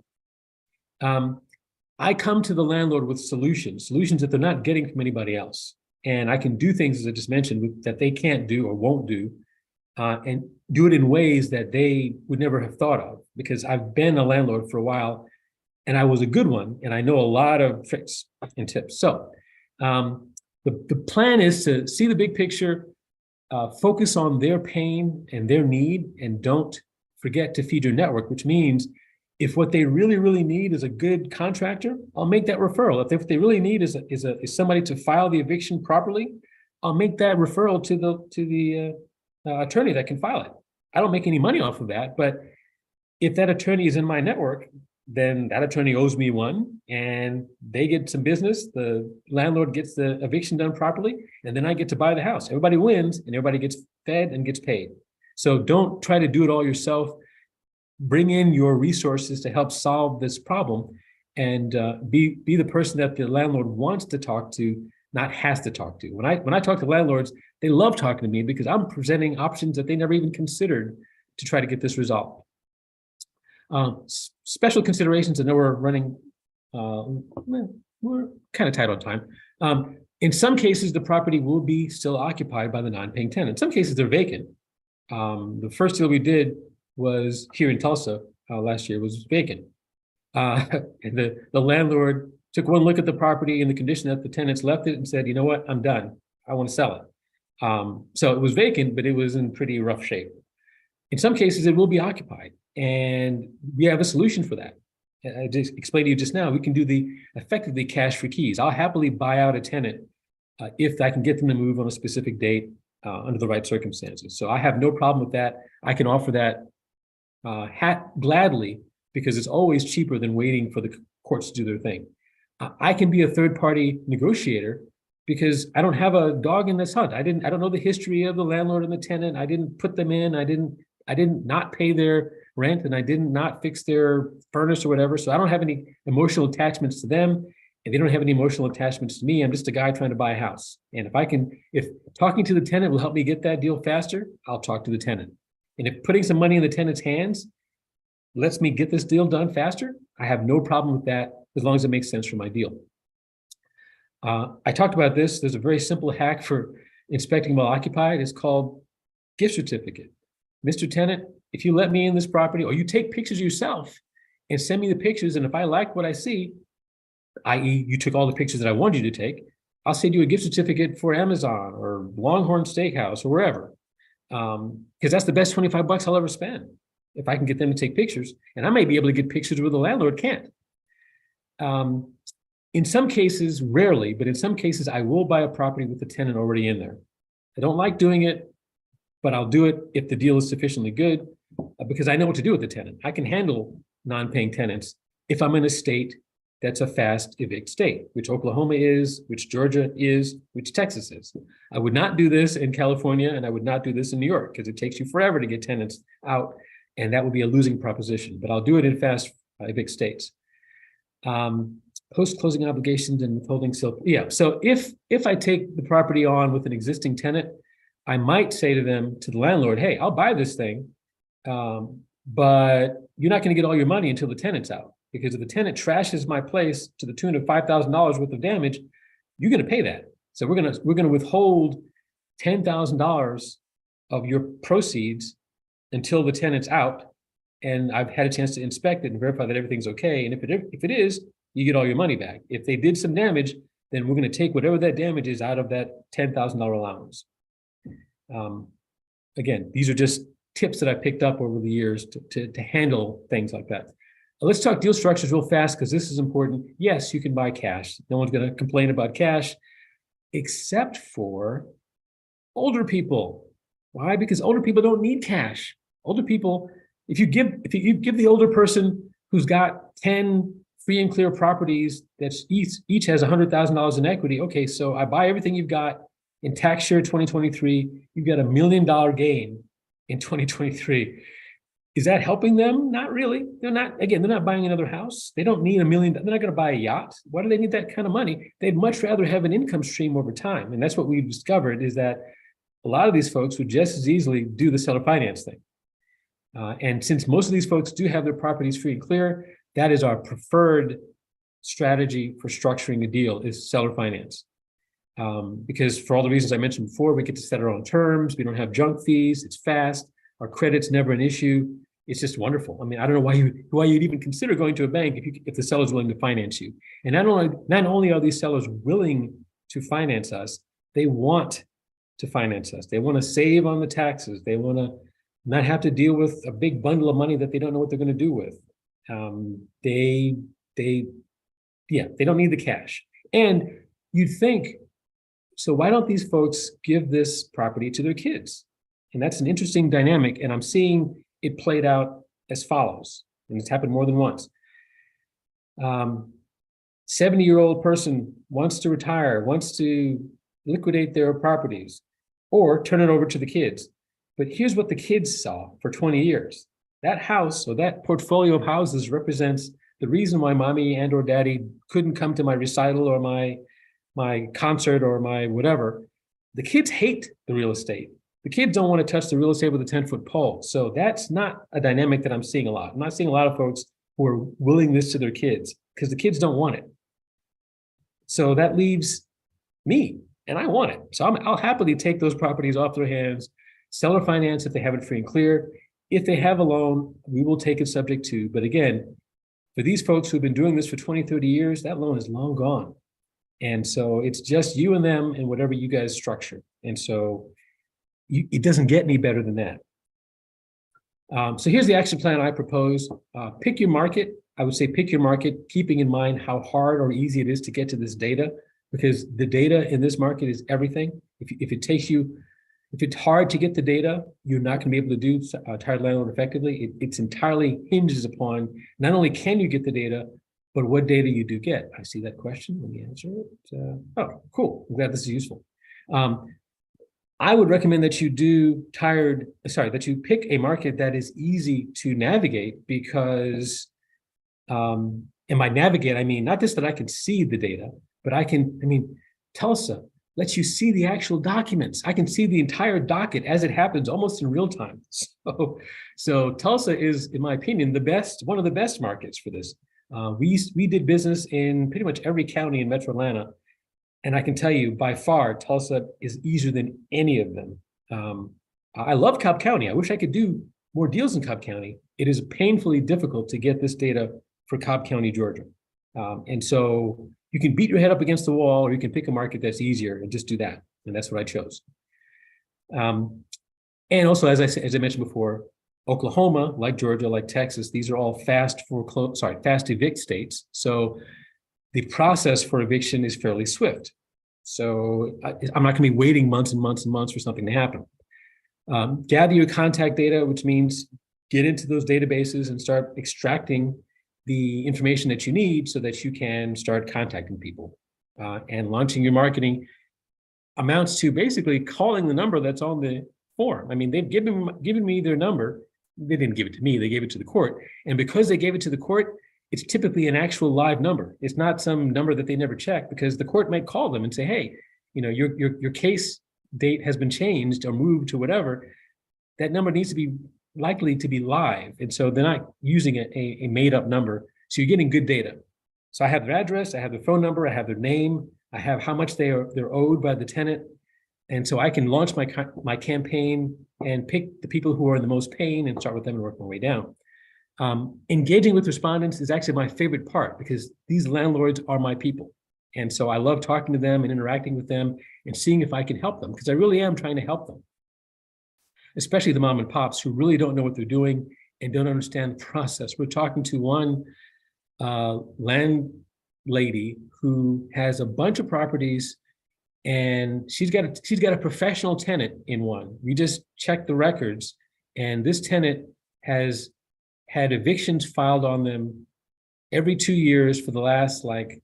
I come to the landlord with solutions that they're not getting from anybody else, and I can do things, as I just mentioned, that they can't do or won't do, and do it in ways that they would never have thought of. Because I've been a landlord for a while, and I was a good one, and I know a lot of tricks and tips. So the plan is to see the big picture. Focus on their pain and their need, and don't forget to feed your network, which means if what they really, really need is a good contractor, I'll make that referral. If what they really need is somebody to file the eviction properly, I'll make that referral to the attorney that can file it. I don't make any money off of that, but if that attorney is in my network, then that attorney owes me one, and they get some business. The landlord gets the eviction done properly, and then I get to buy the house. Everybody wins, and everybody gets fed and gets paid. So don't try to do it all yourself. Bring in your resources to help solve this problem, and be the person that the landlord wants to talk to, not has to talk to. When I talk to landlords, they love talking to me because I'm presenting options that they never even considered to try to get this resolved. Special considerations. I know we're running, we're kind of tight on time. In some cases, the property will be still occupied by the non-paying tenant. In some cases, they're vacant. The first deal we did was here in Tulsa last year, was vacant. And the landlord took one look at the property in the condition that the tenants left it and said, you know what, I'm done. I want to sell it. So it was vacant, but it was in pretty rough shape. In some cases, it will be occupied. And we have a solution for that. I just explained to you just now, we can do effectively cash for keys. I'll happily buy out a tenant if I can get them to move on a specific date under the right circumstances. So I have no problem with that. I can offer that gladly, because it's always cheaper than waiting for the courts to do their thing. I can be a third-party negotiator because I don't have a dog in this hunt. I don't know the history of the landlord and the tenant. I didn't put them in. I didn't not pay their rent, and I didn't not fix their furnace or whatever. So I don't have any emotional attachments to them, and they don't have any emotional attachments to me. I'm just a guy trying to buy a house. And if talking to the tenant will help me get that deal faster, I'll talk to the tenant. And if putting some money in the tenant's hands lets me get this deal done faster, I have no problem with that, as long as it makes sense for my deal. I talked about this. There's a very simple hack for inspecting while occupied. It's called gift certificate. Mr. Tenant, if you let me in this property, or you take pictures yourself and send me the pictures, and if I like what I see, i.e. you took all the pictures that I wanted you to take, I'll send you a gift certificate for Amazon or Longhorn Steakhouse or wherever. Because that's the best $25 I'll ever spend, if I can get them to take pictures. And I may be able to get pictures where the landlord can't. In some cases, rarely, but in some cases, I will buy a property with the tenant already in there. I don't like doing it, but I'll do it if the deal is sufficiently good, because I know what to do with the tenant. I can handle non-paying tenants if I'm in a state that's a fast evict state, which Oklahoma is, which Georgia is, which Texas is. I would not do this in California, and I would not do this in New York, because it takes you forever to get tenants out, and that would be a losing proposition. But I'll do it in fast evict states. Post-closing obligations and withholding yeah. So if I take the property on with an existing tenant, I might say to the landlord, hey, I'll buy this thing, but you're not going to get all your money until the tenant's out. Because if the tenant trashes my place to the tune of $5,000 worth of damage, you're going to pay that. So we're going to withhold $10,000 of your proceeds until the tenant's out, and I've had a chance to inspect it and verify that everything's okay. And if it is, you get all your money back. If they did some damage, then we're going to take whatever that damage is out of that $10,000 allowance. Again, these are just tips that I picked up over the years to handle things like that. Let's talk deal structures real fast because this is important. Yes, you can buy cash. No one's going to complain about cash, except for older people. Why? Because older people don't need cash. Older people, if you give the older person who's got 10 free and clear properties that's each has $100,000 in equity. Okay, so I buy everything you've got in tax year 2023. You've got $1 million gain in 2023. Is that helping them? Not really. They're not buying another house. They don't need $1 million. They're not going to buy a yacht. Why do they need that kind of money? They'd much rather have an income stream over time. And that's what we've discovered is that a lot of these folks would just as easily do the seller finance thing. And since most of these folks do have their properties free and clear, that is our preferred strategy for structuring a deal is seller finance. Because for all the reasons I mentioned before, we get to set our own terms. We don't have junk fees. It's fast. Our credit's never an issue. It's just wonderful. I mean, I don't know why you'd even consider going to a bank if the seller's willing to finance you. And not only are these sellers willing to finance us, they want to finance us. They want to save on the taxes. They want to not have to deal with a big bundle of money that they don't know what they're going to do with. They don't need the cash. And you'd think, so why don't these folks give this property to their kids? And that's an interesting dynamic. And I'm seeing it played out as follows. And it's happened more than once. 70-year-old person wants to retire, wants to liquidate their properties or turn it over to the kids. But here's what the kids saw for 20 years. That house or that portfolio of houses represents the reason why mommy and or daddy couldn't come to my recital or my concert or my whatever. The kids hate the real estate. The kids don't want to touch the real estate with a 10-foot pole. So that's not a dynamic that I'm seeing a lot. I'm not seeing a lot of folks who are willing this to their kids because the kids don't want it. So that leaves me, and I want it. So I'll happily take those properties off their hands, seller finance if they have it free and clear. If they have a loan, we will take it subject to. But again, for these folks who've been doing this for 20, 30 years, that loan is long gone. And so it's just you and them and whatever you guys structure. And so it doesn't get any better than that. So here's the action plan I propose. Pick your market. I would say pick your market, keeping in mind how hard or easy it is to get to this data, because the data in this market is everything. If it's hard to get the data, you're not going to be able to do tired landlord effectively. It's entirely hinges upon not only can you get the data, but what data you do get. I see that question. Let me answer it. Oh, cool. I'm glad this is useful. I would recommend that you that you pick a market that is easy to navigate because, and by navigate, I mean, not just that I can see the data, but Tulsa lets you see the actual documents. I can see the entire docket as it happens almost in real time. So Tulsa is, in my opinion, one of the best markets for this. We did business in pretty much every county in Metro Atlanta. And I can tell you, by far, Tulsa is easier than any of them. I love Cobb County. I wish I could do more deals in Cobb County. It is painfully difficult to get this data for Cobb County, Georgia. And so you can beat your head up against the wall, or you can pick a market that's easier and just do that. And that's what I chose. And also, as I mentioned before, Oklahoma, like Georgia, like Texas, these are all fast evict states. So the process for eviction is fairly swift. So I'm not going to be waiting months and months and months for something to happen. Gather your contact data, which means get into those databases and start extracting the information that you need so that you can start contacting people. And launching your marketing amounts to basically calling the number that's on the form. I mean, they've given me their number. They didn't give it to me, they gave it to the court. And because they gave it to the court, it's typically an actual live number. It's not some number that they never check, because the court might call them and say, hey, your case date has been changed or moved to whatever. That number needs to be likely to be live. And so they're not using a made up number. So you're getting good data. So I have their address, I have their phone number, I have their name, I have how much they're owed by the tenant. And so I can launch my campaign and pick the people who are in the most pain and start with them and work my way down. Engaging with respondents is actually my favorite part, because these landlords are my people. And so I love talking to them and interacting with them and seeing if I can help them, because I really am trying to help them. especially the mom and pops who really don't know what they're doing and don't understand the process. We're talking to one landlady who has a bunch of properties, and she's got a professional tenant in one. We just checked the records, and this tenant has had evictions filed on them every 2 years for the last like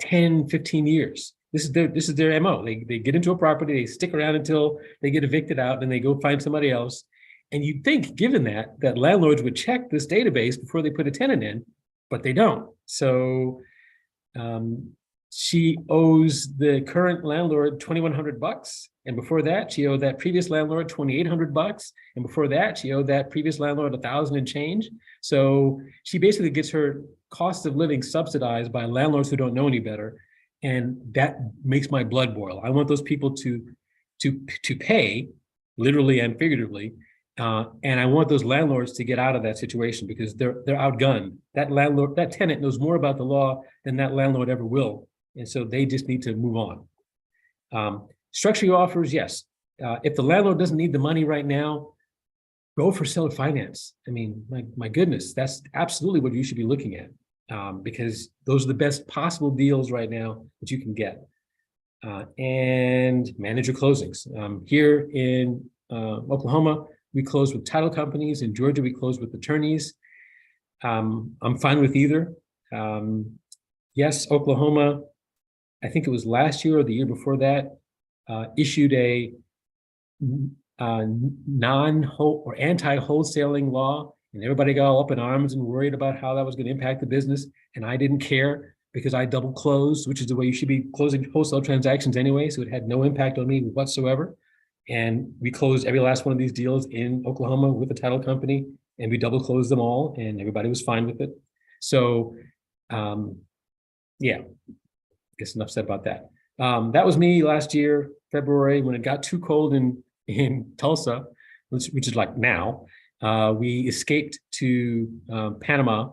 10, 15 years. This is their MO. They get into a property, they stick around until they get evicted out, and they go find somebody else. And you'd think, given that landlords would check this database before they put a tenant in, but they don't. So she owes the current landlord $2,100, and before that, she owed that previous landlord $2,800, and before that, she owed that previous landlord $1,000 and change. So she basically gets her cost of living subsidized by landlords who don't know any better, and that makes my blood boil. I want those people to pay, literally and figuratively, and I want those landlords to get out of that situation because they're outgunned. That tenant knows more about the law than that landlord ever will. And so they just need to move on. Structure your offers, yes. If the landlord doesn't need the money right now, go for seller finance. I mean, my goodness, that's absolutely what you should be looking at, because those are the best possible deals right now that you can get. And manage your closings. Here in Oklahoma, we close with title companies. In Georgia, we close with attorneys. I'm fine with either. Yes, Oklahoma, I think it was last year or the year before that, issued a anti-wholesaling law, and everybody got all up in arms and worried about how that was going to impact the business. And I didn't care because I double closed, which is the way you should be closing wholesale transactions anyway. So it had no impact on me whatsoever. And we closed every last one of these deals in Oklahoma with the title company, and we double closed them all, and everybody was fine with it. So, yeah, I guess enough said about that. That was me last year, February, when it got too cold in Tulsa, which is like now. We escaped to Panama,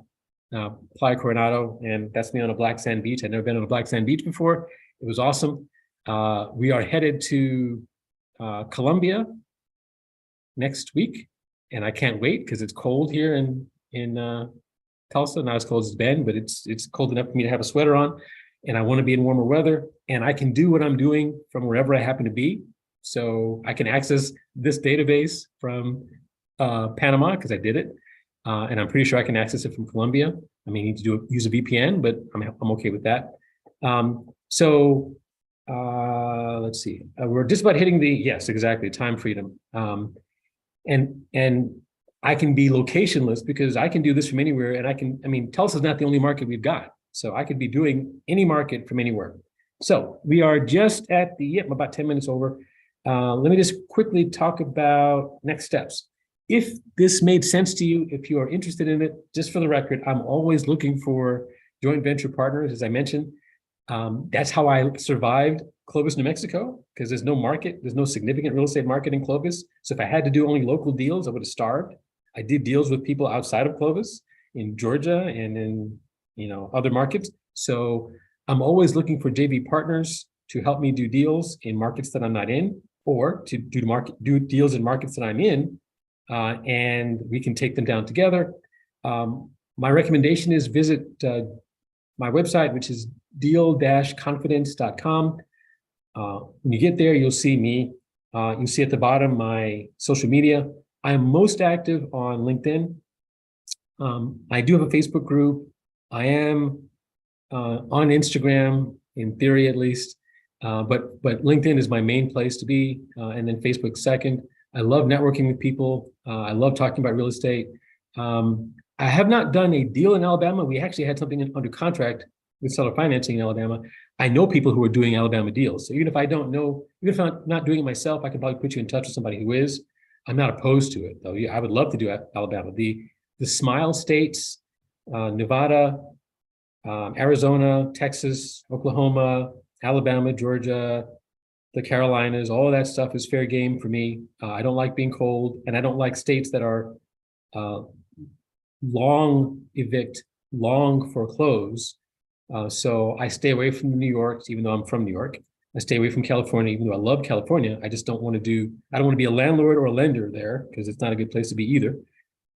Playa Coronado, and that's me on a black sand beach. I'd never been on a black sand beach before. It was awesome. We are headed to Colombia next week, and I can't wait because it's cold here in Tulsa. Not as cold as it's been, but it's cold enough for me to have a sweater on, and I want to be in warmer weather, and I can do what I'm doing from wherever I happen to be. So I can access this database from Panama because I did it, and I'm pretty sure I can access it from Colombia. I may need to use a VPN, but I'm okay with that. Let's see. We're just about hitting yes, exactly, time freedom. And I can be locationless because I can do this from anywhere, and Tulsa's not the only market we've got. So I could be doing any market from anywhere. So we are just at about 10 minutes over. Let me just quickly talk about next steps. If this made sense to you, if you are interested in it, just for the record, I'm always looking for joint venture partners, as I mentioned. That's how I survived Clovis, New Mexico, because there's no market, there's no significant real estate market in Clovis. So if I had to do only local deals, I would have starved. I did deals with people outside of Clovis, in Georgia and in other markets. So I'm always looking for JV partners to help me do deals in markets that I'm not in, or to do deals in markets that I'm in, and we can take them down together. My recommendation is visit my website, which is deal-confidence.com. When you get there, you'll see me. You'll see at the bottom my social media. I am most active on LinkedIn. I do have a Facebook group. I am on Instagram, in theory at least, but LinkedIn is my main place to be, and then Facebook second. I love networking with people. I love talking about real estate. I have not done a deal in Alabama. We actually had something under contract with seller financing in Alabama. I know people who are doing Alabama deals. So even if I'm not doing it myself, I can probably put you in touch with somebody who is. I'm not opposed to it, though. I would love to do Alabama. The Smile states, Nevada, Arizona, Texas, Oklahoma, Alabama, Georgia, the Carolinas, all of that stuff is fair game for me. I don't like being cold, and I don't like states that are long evict, long foreclose. So I stay away from New York, even though I'm from New York. I stay away from California, even though I love California. I just don't want to I don't want to be a landlord or a lender there because it's not a good place to be either.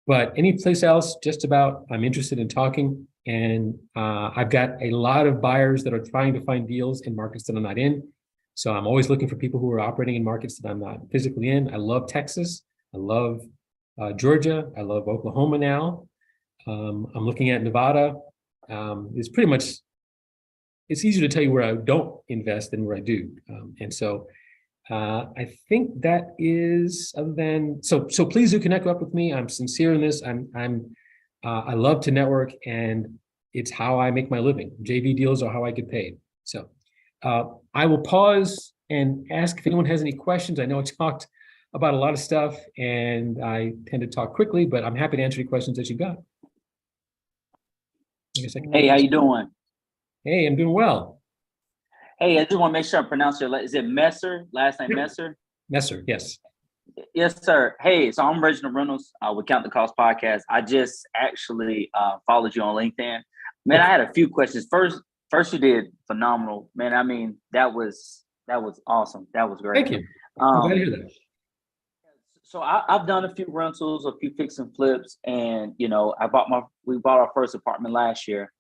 But any place else, just about, I'm interested in talking. And I've got a lot of buyers that are trying to find deals in markets that I'm not in. So I'm always looking for people who are operating in markets that I'm not physically in. I love Texas. I love Georgia. I love Oklahoma now. I'm looking at Nevada. It's pretty much, it's easier to tell you where I don't invest than where I do. And so I think that is, other than, so please do connect up with me. I'm sincere in this. I love to network, and it's how I make my living. JV deals are how I get paid. So I will pause and ask if anyone has any questions. I know I talked about a lot of stuff and I tend to talk quickly, but I'm happy to answer any questions that you got. Hey, how you doing? Hey, I'm doing well. Hey, I just want to make sure I pronounce your, is it Messer? Last name Messer? Messer, yes. Yes, sir. Hey, so I'm Reginald Reynolds with Count the Cost podcast. I just actually followed you on LinkedIn. Man, I had a few questions. First, you did phenomenal, man. I mean, that was awesome. That was great. Thank you. I'm glad to hear that. So I've done a few rentals, a few fix and flips, and we bought our first apartment last year.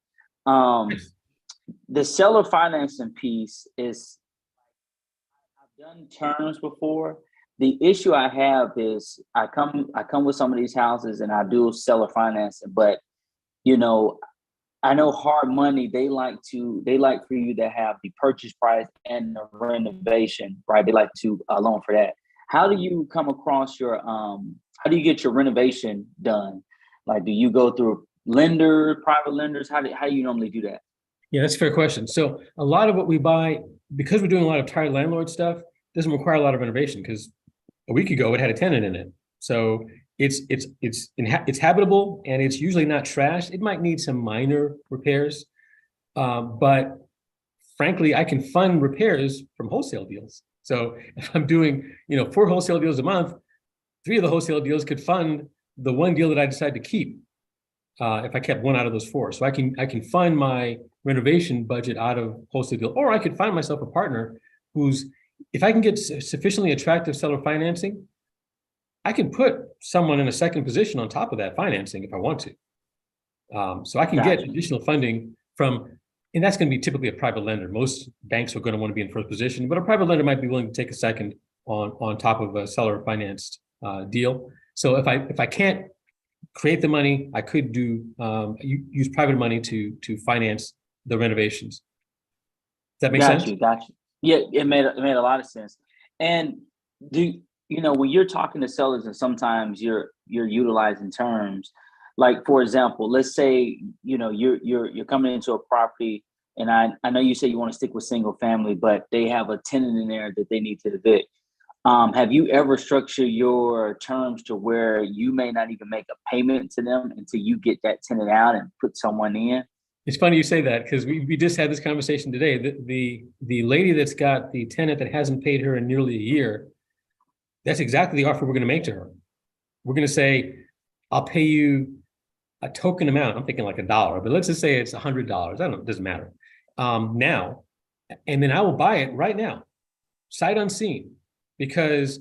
Nice. The seller financing piece is, I've done terms before. The issue I have is I come with some of these houses and I do seller financing, but I know hard money, they like for you to have the purchase price and the renovation, right? They like to loan for that. How do you come across your how do you get your renovation done? Like, do you go through private lenders? How do you normally do that? Yeah, that's a fair question. So a lot of what we buy, because we're doing a lot of tired landlord stuff, doesn't require a lot of renovation, because a week ago it had a tenant in it. So it's habitable, and it's usually not trashed. It might need some minor repairs, but frankly, I can fund repairs from wholesale deals. So if I'm doing 4 wholesale deals a month, 3 of the wholesale deals could fund the one deal that I decide to keep. If I kept 1 out of those 4, so I can fund my renovation budget out of wholesale deal, or I could find myself a partner who's, if I can get sufficiently attractive seller financing, I can put someone in a second position on top of that financing if I want to. So I can get additional funding from, and that's going to be typically a private lender. Most banks are going to want to be in first position, but a private lender might be willing to take a second on top of a seller financed deal. So if I can't create the money, I could use private money to finance the renovations. Does that make sense? Got you. Yeah, it made a lot of sense. And when you're talking to sellers, and sometimes you're utilizing terms, like, for example, let's say you're coming into a property, and I know you say you want to stick with single family, but they have a tenant in there that they need to evict. Have you ever structured your terms to where you may not even make a payment to them until you get that tenant out and put someone in? It's funny you say that, because we just had this conversation today. The lady that's got the tenant that hasn't paid her in nearly a year, that's exactly the offer we're going to make to her. We're going to say, I'll pay you a token amount. I'm thinking like $1, but let's just say it's $100. I don't know, it doesn't matter. Now, and then I will buy it right now, sight unseen, because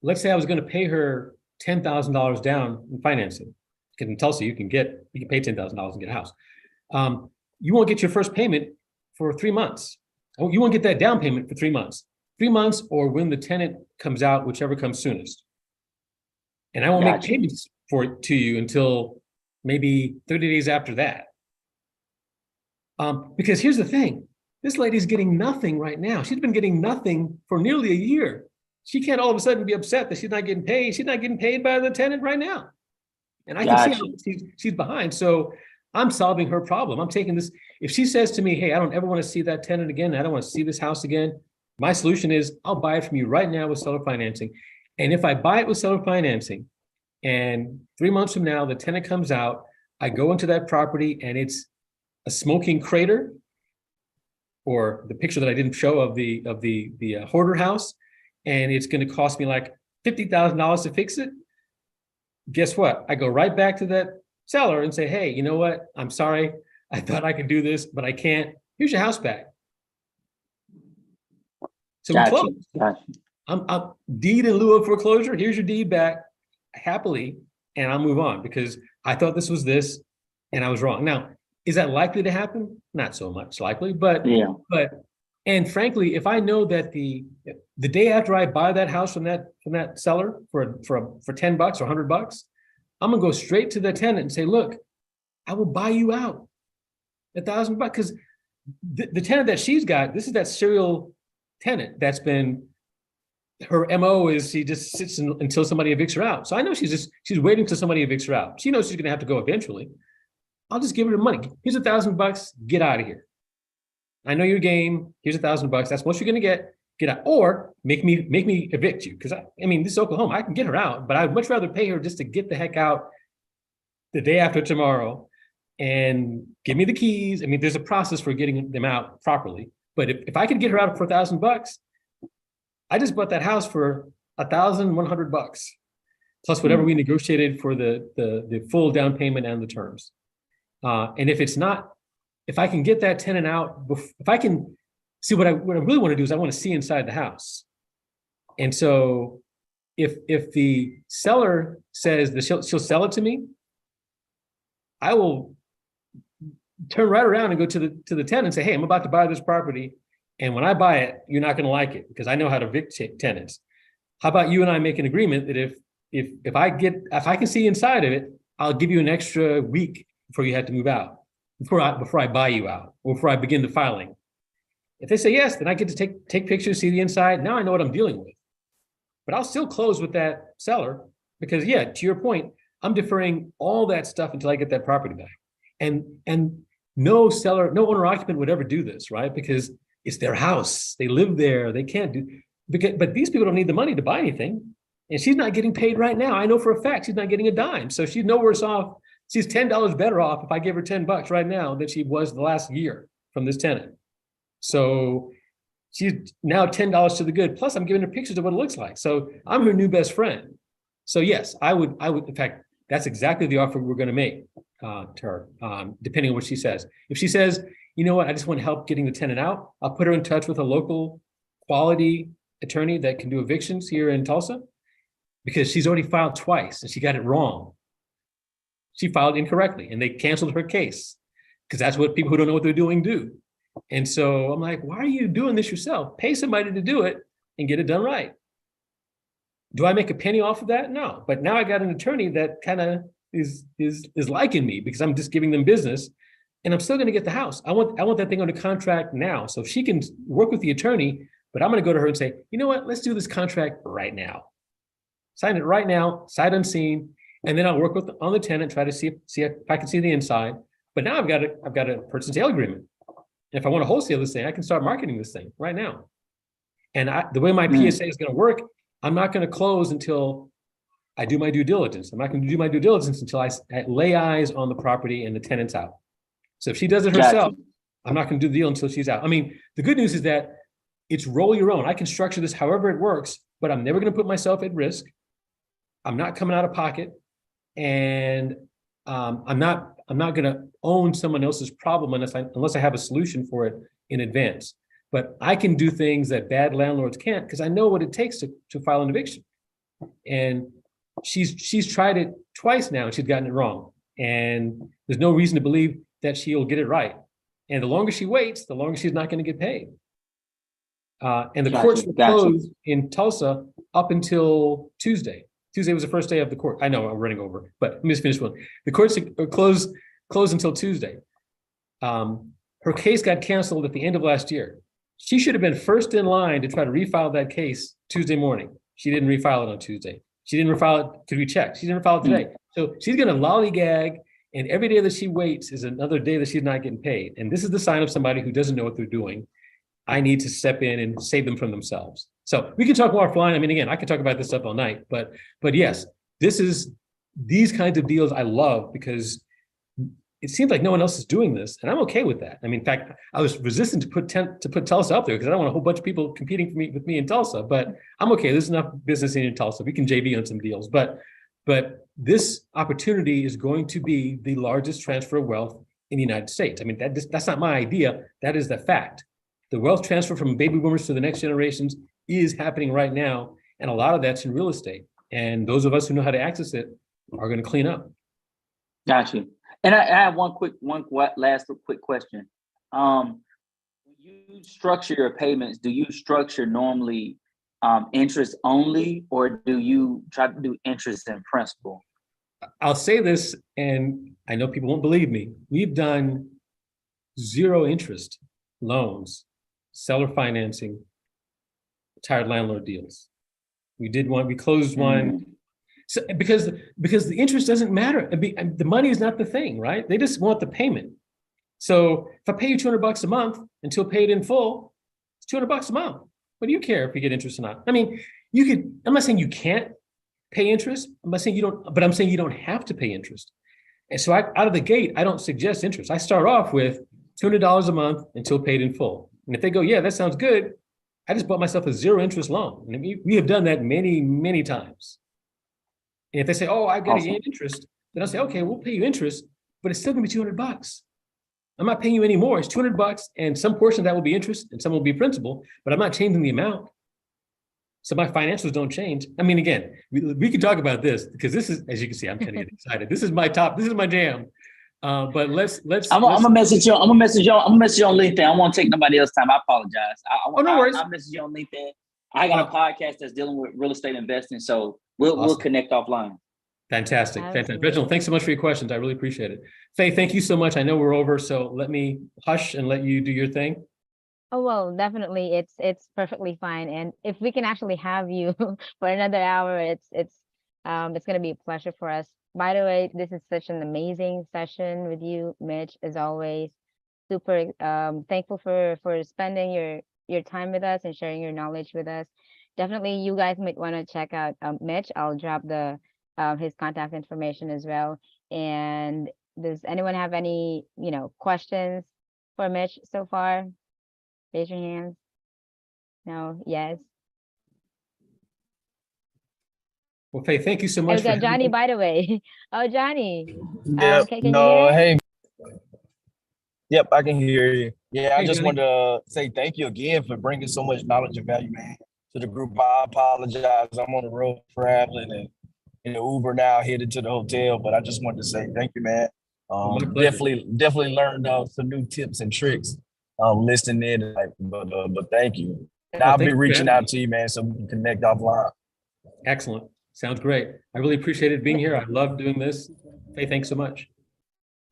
let's say I was going to pay her $10,000 down in financing. Because in Tulsa, you can pay $10,000 and get a house. You won't get your first payment for 3 months. You won't get that down payment for 3 months. 3 months, or when the tenant comes out, whichever comes soonest. And I won't make payments to you until maybe 30 days after that. Because here's the thing, this lady's getting nothing right now. She's been getting nothing for nearly a year. She can't all of a sudden be upset that she's not getting paid. She's not getting paid by the tenant right now. And I can see how she's behind. So I'm solving her problem. I'm taking this. If she says to me, hey, I don't ever want to see that tenant again, I don't want to see this house again, my solution is I'll buy it from you right now with seller financing. And if I buy it with seller financing, and 3 months from now, the tenant comes out, I go into that property and it's a smoking crater, or the picture that I didn't show of the hoarder house, and it's going to cost me like $50,000 to fix it. Guess what? I go right back to that seller and say, hey, you know what? I'm sorry. I thought I could do this, but I can't. Here's your house back. So we Gotcha. closed. Gotcha. I'm deed in lieu of foreclosure. Here's your deed back happily, and I'll move on because I thought this was this, and I was wrong. Now, is that likely to happen? Not so much likely, but Yeah. and frankly, if I know that the day after I buy that house from that seller for $10 or $100, I'm gonna go straight to the tenant and say, look, I will buy you out $1,000 because the tenant that she's got, this is that serial tenant that's been, her MO is she just sits until somebody evicts her out. So I know she's waiting till somebody evicts her out. She knows she's gonna have to go eventually. I'll just give her the money. Here's $1,000, get out of here. I know your game. Here's $1,000. That's what you're gonna get. Get out, or make me evict you. Because I mean, this is Oklahoma. I can get her out, but I'd much rather pay her just to get the heck out the day after tomorrow, and give me the keys. I mean, there's a process for getting them out properly. But if I could get her out for $1,000, I just bought that house for $1,100 plus whatever we negotiated for the full down payment and the terms. And if I can get that tenant out, if I can see what I really want to do is I want to see inside the house. And so if the seller says that she'll sell it to me, I will turn right around and go to the tenant and say, hey, I'm about to buy this property. And when I buy it, you're not going to like it because I know how to evict tenants. How about you and I make an agreement that if I can see inside of it, I'll give you an extra week before you have to move out, before I buy you out, or before I begin the filing. If they say yes, then I get to take pictures, see the inside. Now I know what I'm dealing with. But I'll still close with that seller because, yeah, to your point, I'm deferring all that stuff until I get that property back. And no seller, no owner occupant would ever do this, right? Because it's their house. They live there. They can't do, but these people don't need the money to buy anything. And she's not getting paid right now. I know for a fact she's not getting a dime. So she's no worse off. She's $10 better off if I give her $10 right now than she was the last year from this tenant. So she's now $10 to the good. Plus I'm giving her pictures of what it looks like. So I'm her new best friend. So yes, I would, in fact, that's exactly the offer we're going to make to her, depending on what she says. If she says, you know what, I just want help getting the tenant out, I'll put her in touch with a local quality attorney that can do evictions here in Tulsa, because she's already filed twice and she got it wrong. She filed incorrectly and they canceled her case because that's what people who don't know what they're doing do. And so I'm like, why are you doing this yourself? Pay somebody to do it and get it done right. Do I make a penny off of that? No, but now I got an attorney that kind of is liking me because I'm just giving them business, and I'm still going to get the house. I want that thing under contract now, so she can work with the attorney. But I'm going to go to her and say, you know what? Let's do this contract right now. Sign it right now, sight unseen, and then I'll work on the tenant, try to see if I can see the inside. But now I've got a purchase and sale agreement. And if I want to wholesale this thing, I can start marketing this thing right now. And the way my PSA is going to work, I'm not going to close until I do my due diligence. I'm not going to do my due diligence until I lay eyes on the property and the tenant's out. So if she does it herself, I'm not going to do the deal until she's out. I mean, the good news is that it's roll your own. I can structure this however it works, but I'm never going to put myself at risk. I'm not coming out of pocket, and I'm not going to own someone else's problem unless I have a solution for it in advance. But I can do things that bad landlords can't because I know what it takes to file an eviction. And she's tried it twice now and she's gotten it wrong. And there's no reason to believe that she'll get it right. And the longer she waits, the longer she's not going to get paid. And the courts were closed in Tulsa up until Tuesday. Tuesday was the first day of the court. I know I'm running over, but let me just finish one. The courts are closed until Tuesday. Her case got canceled at the end of last year. She should have been first in line to try to refile that case Tuesday morning. She didn't refile it on Tuesday. She didn't refile it to be checked. She didn't refile it today. So she's going to lollygag, and every day that she waits is another day that she's not getting paid. And this is the sign of somebody who doesn't know what they're doing. I need to step in and save them from themselves. So we can talk more offline. I mean, again, I could talk about this stuff all night, but yes, these kinds of deals I love because it seems like no one else is doing this, and I'm okay with that. I mean, in fact, I was resistant to put Tulsa up there because I don't want a whole bunch of people competing with me in Tulsa. But I'm okay. There's enough business in Tulsa. We can JV on some deals. But this opportunity is going to be the largest transfer of wealth in the United States. I mean, that's not my idea. That is the fact. The wealth transfer from baby boomers to the next generations is happening right now. And a lot of that's in real estate. And those of us who know how to access it are going to clean up. Got you. And I have one last quick question. When you structure your payments, do you structure normally interest only, or do you try to do interest and principal? I'll say this, and I know people won't believe me. We've done 0 interest loans, seller financing, retired landlord deals. We did one, we closed one. So, because the interest doesn't matter. The money is not the thing, right? They just want the payment. So if I pay you $200 a month until paid in full, it's $200 a month. What do you care if you get interest or not? I mean, you could, I'm not saying you can't pay interest. I'm not saying you don't, but I'm saying you don't have to pay interest. And so out of the gate, I don't suggest interest. I start off with $200 a month until paid in full. And if they go, yeah, that sounds good, I just bought myself a 0 interest loan. And we have done that many, many times. And if they say, oh, I've got to gain interest, then I'll say, okay, we'll pay you interest, but it's still gonna be $200. I'm not paying you any more. It's $200, and some portion of that will be interest and some will be principal, but I'm not changing the amount. So my financials don't change. I mean, again, we could talk about this because this is, as you can see, I'm kind of getting excited. This is my jam. But let's. I'm gonna message you. I'm gonna message you on LinkedIn. I won't take nobody else's time. I apologize. No worries. I'll message you on LinkedIn. I got a podcast that's dealing with real estate investing, so we'll connect offline. Fantastic. Reginald, thanks so much for your questions. I really appreciate it. Faye, thank you so much. I know we're over, so let me hush and let you do your thing. Oh, well, definitely. It's perfectly fine. And if we can actually have you for another hour, it's going to be a pleasure for us. By the way, this is such an amazing session with you, Mitch, as always. Super thankful for spending your time with us and sharing your knowledge with us. Definitely, you guys might want to check out Mitch. I'll drop his contact information as well. And does anyone have any, questions for Mitch so far? Raise your hands. No, yes. Well, Faye, thank you so much. We got Johnny, by the way. Oh, Johnny. Yep. Can you hear us? Hey. Yep, I can hear you. Yeah, Hey, I just Johnny. wanted to say thank you again for bringing so much knowledge and value, man, to the group. I apologize. I'm on the road traveling and in the Uber now, headed to the hotel. But I just wanted to say thank you, man. My pleasure. Definitely learned some new tips and tricks. Listening in, but thank you. And I'll be reaching out to you, man, so we can connect offline. Excellent. Sounds great. I really appreciated being here. I love doing this. Faye, thanks so much.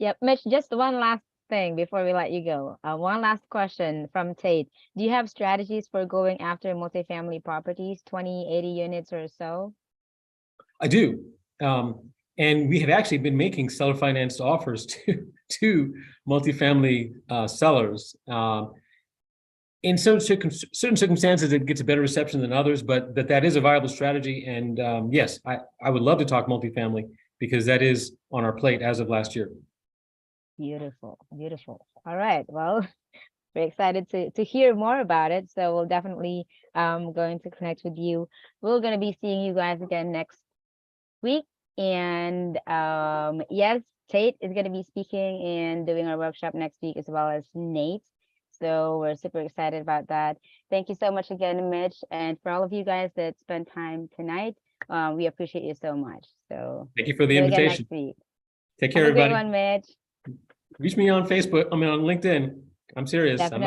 Yep, Mitch, just one last thing before we let you go. One last question from Tate. Do you have strategies for going after multifamily properties, 20, 80 units or so? I do. And we have actually been making seller financed offers to multifamily sellers. In certain circumstances, it gets a better reception than others, but that is a viable strategy. And yes, I would love to talk multifamily because that is on our plate as of last year. Beautiful, beautiful. All right, well, we're excited to hear more about it. So we'll definitely going to connect with you. We're going to be seeing you guys again next week. And yes, Tate is going to be speaking and doing our workshop next week, as well as Nate. So we're super excited about that. Thank you so much again, Mitch. And for all of you guys that spent time tonight, we appreciate you so much. So thank you for the invitation. Next week. Take care, Have a everybody. good one, Mitch. Reach me on Facebook. I mean, on LinkedIn. I'm serious. Definitely.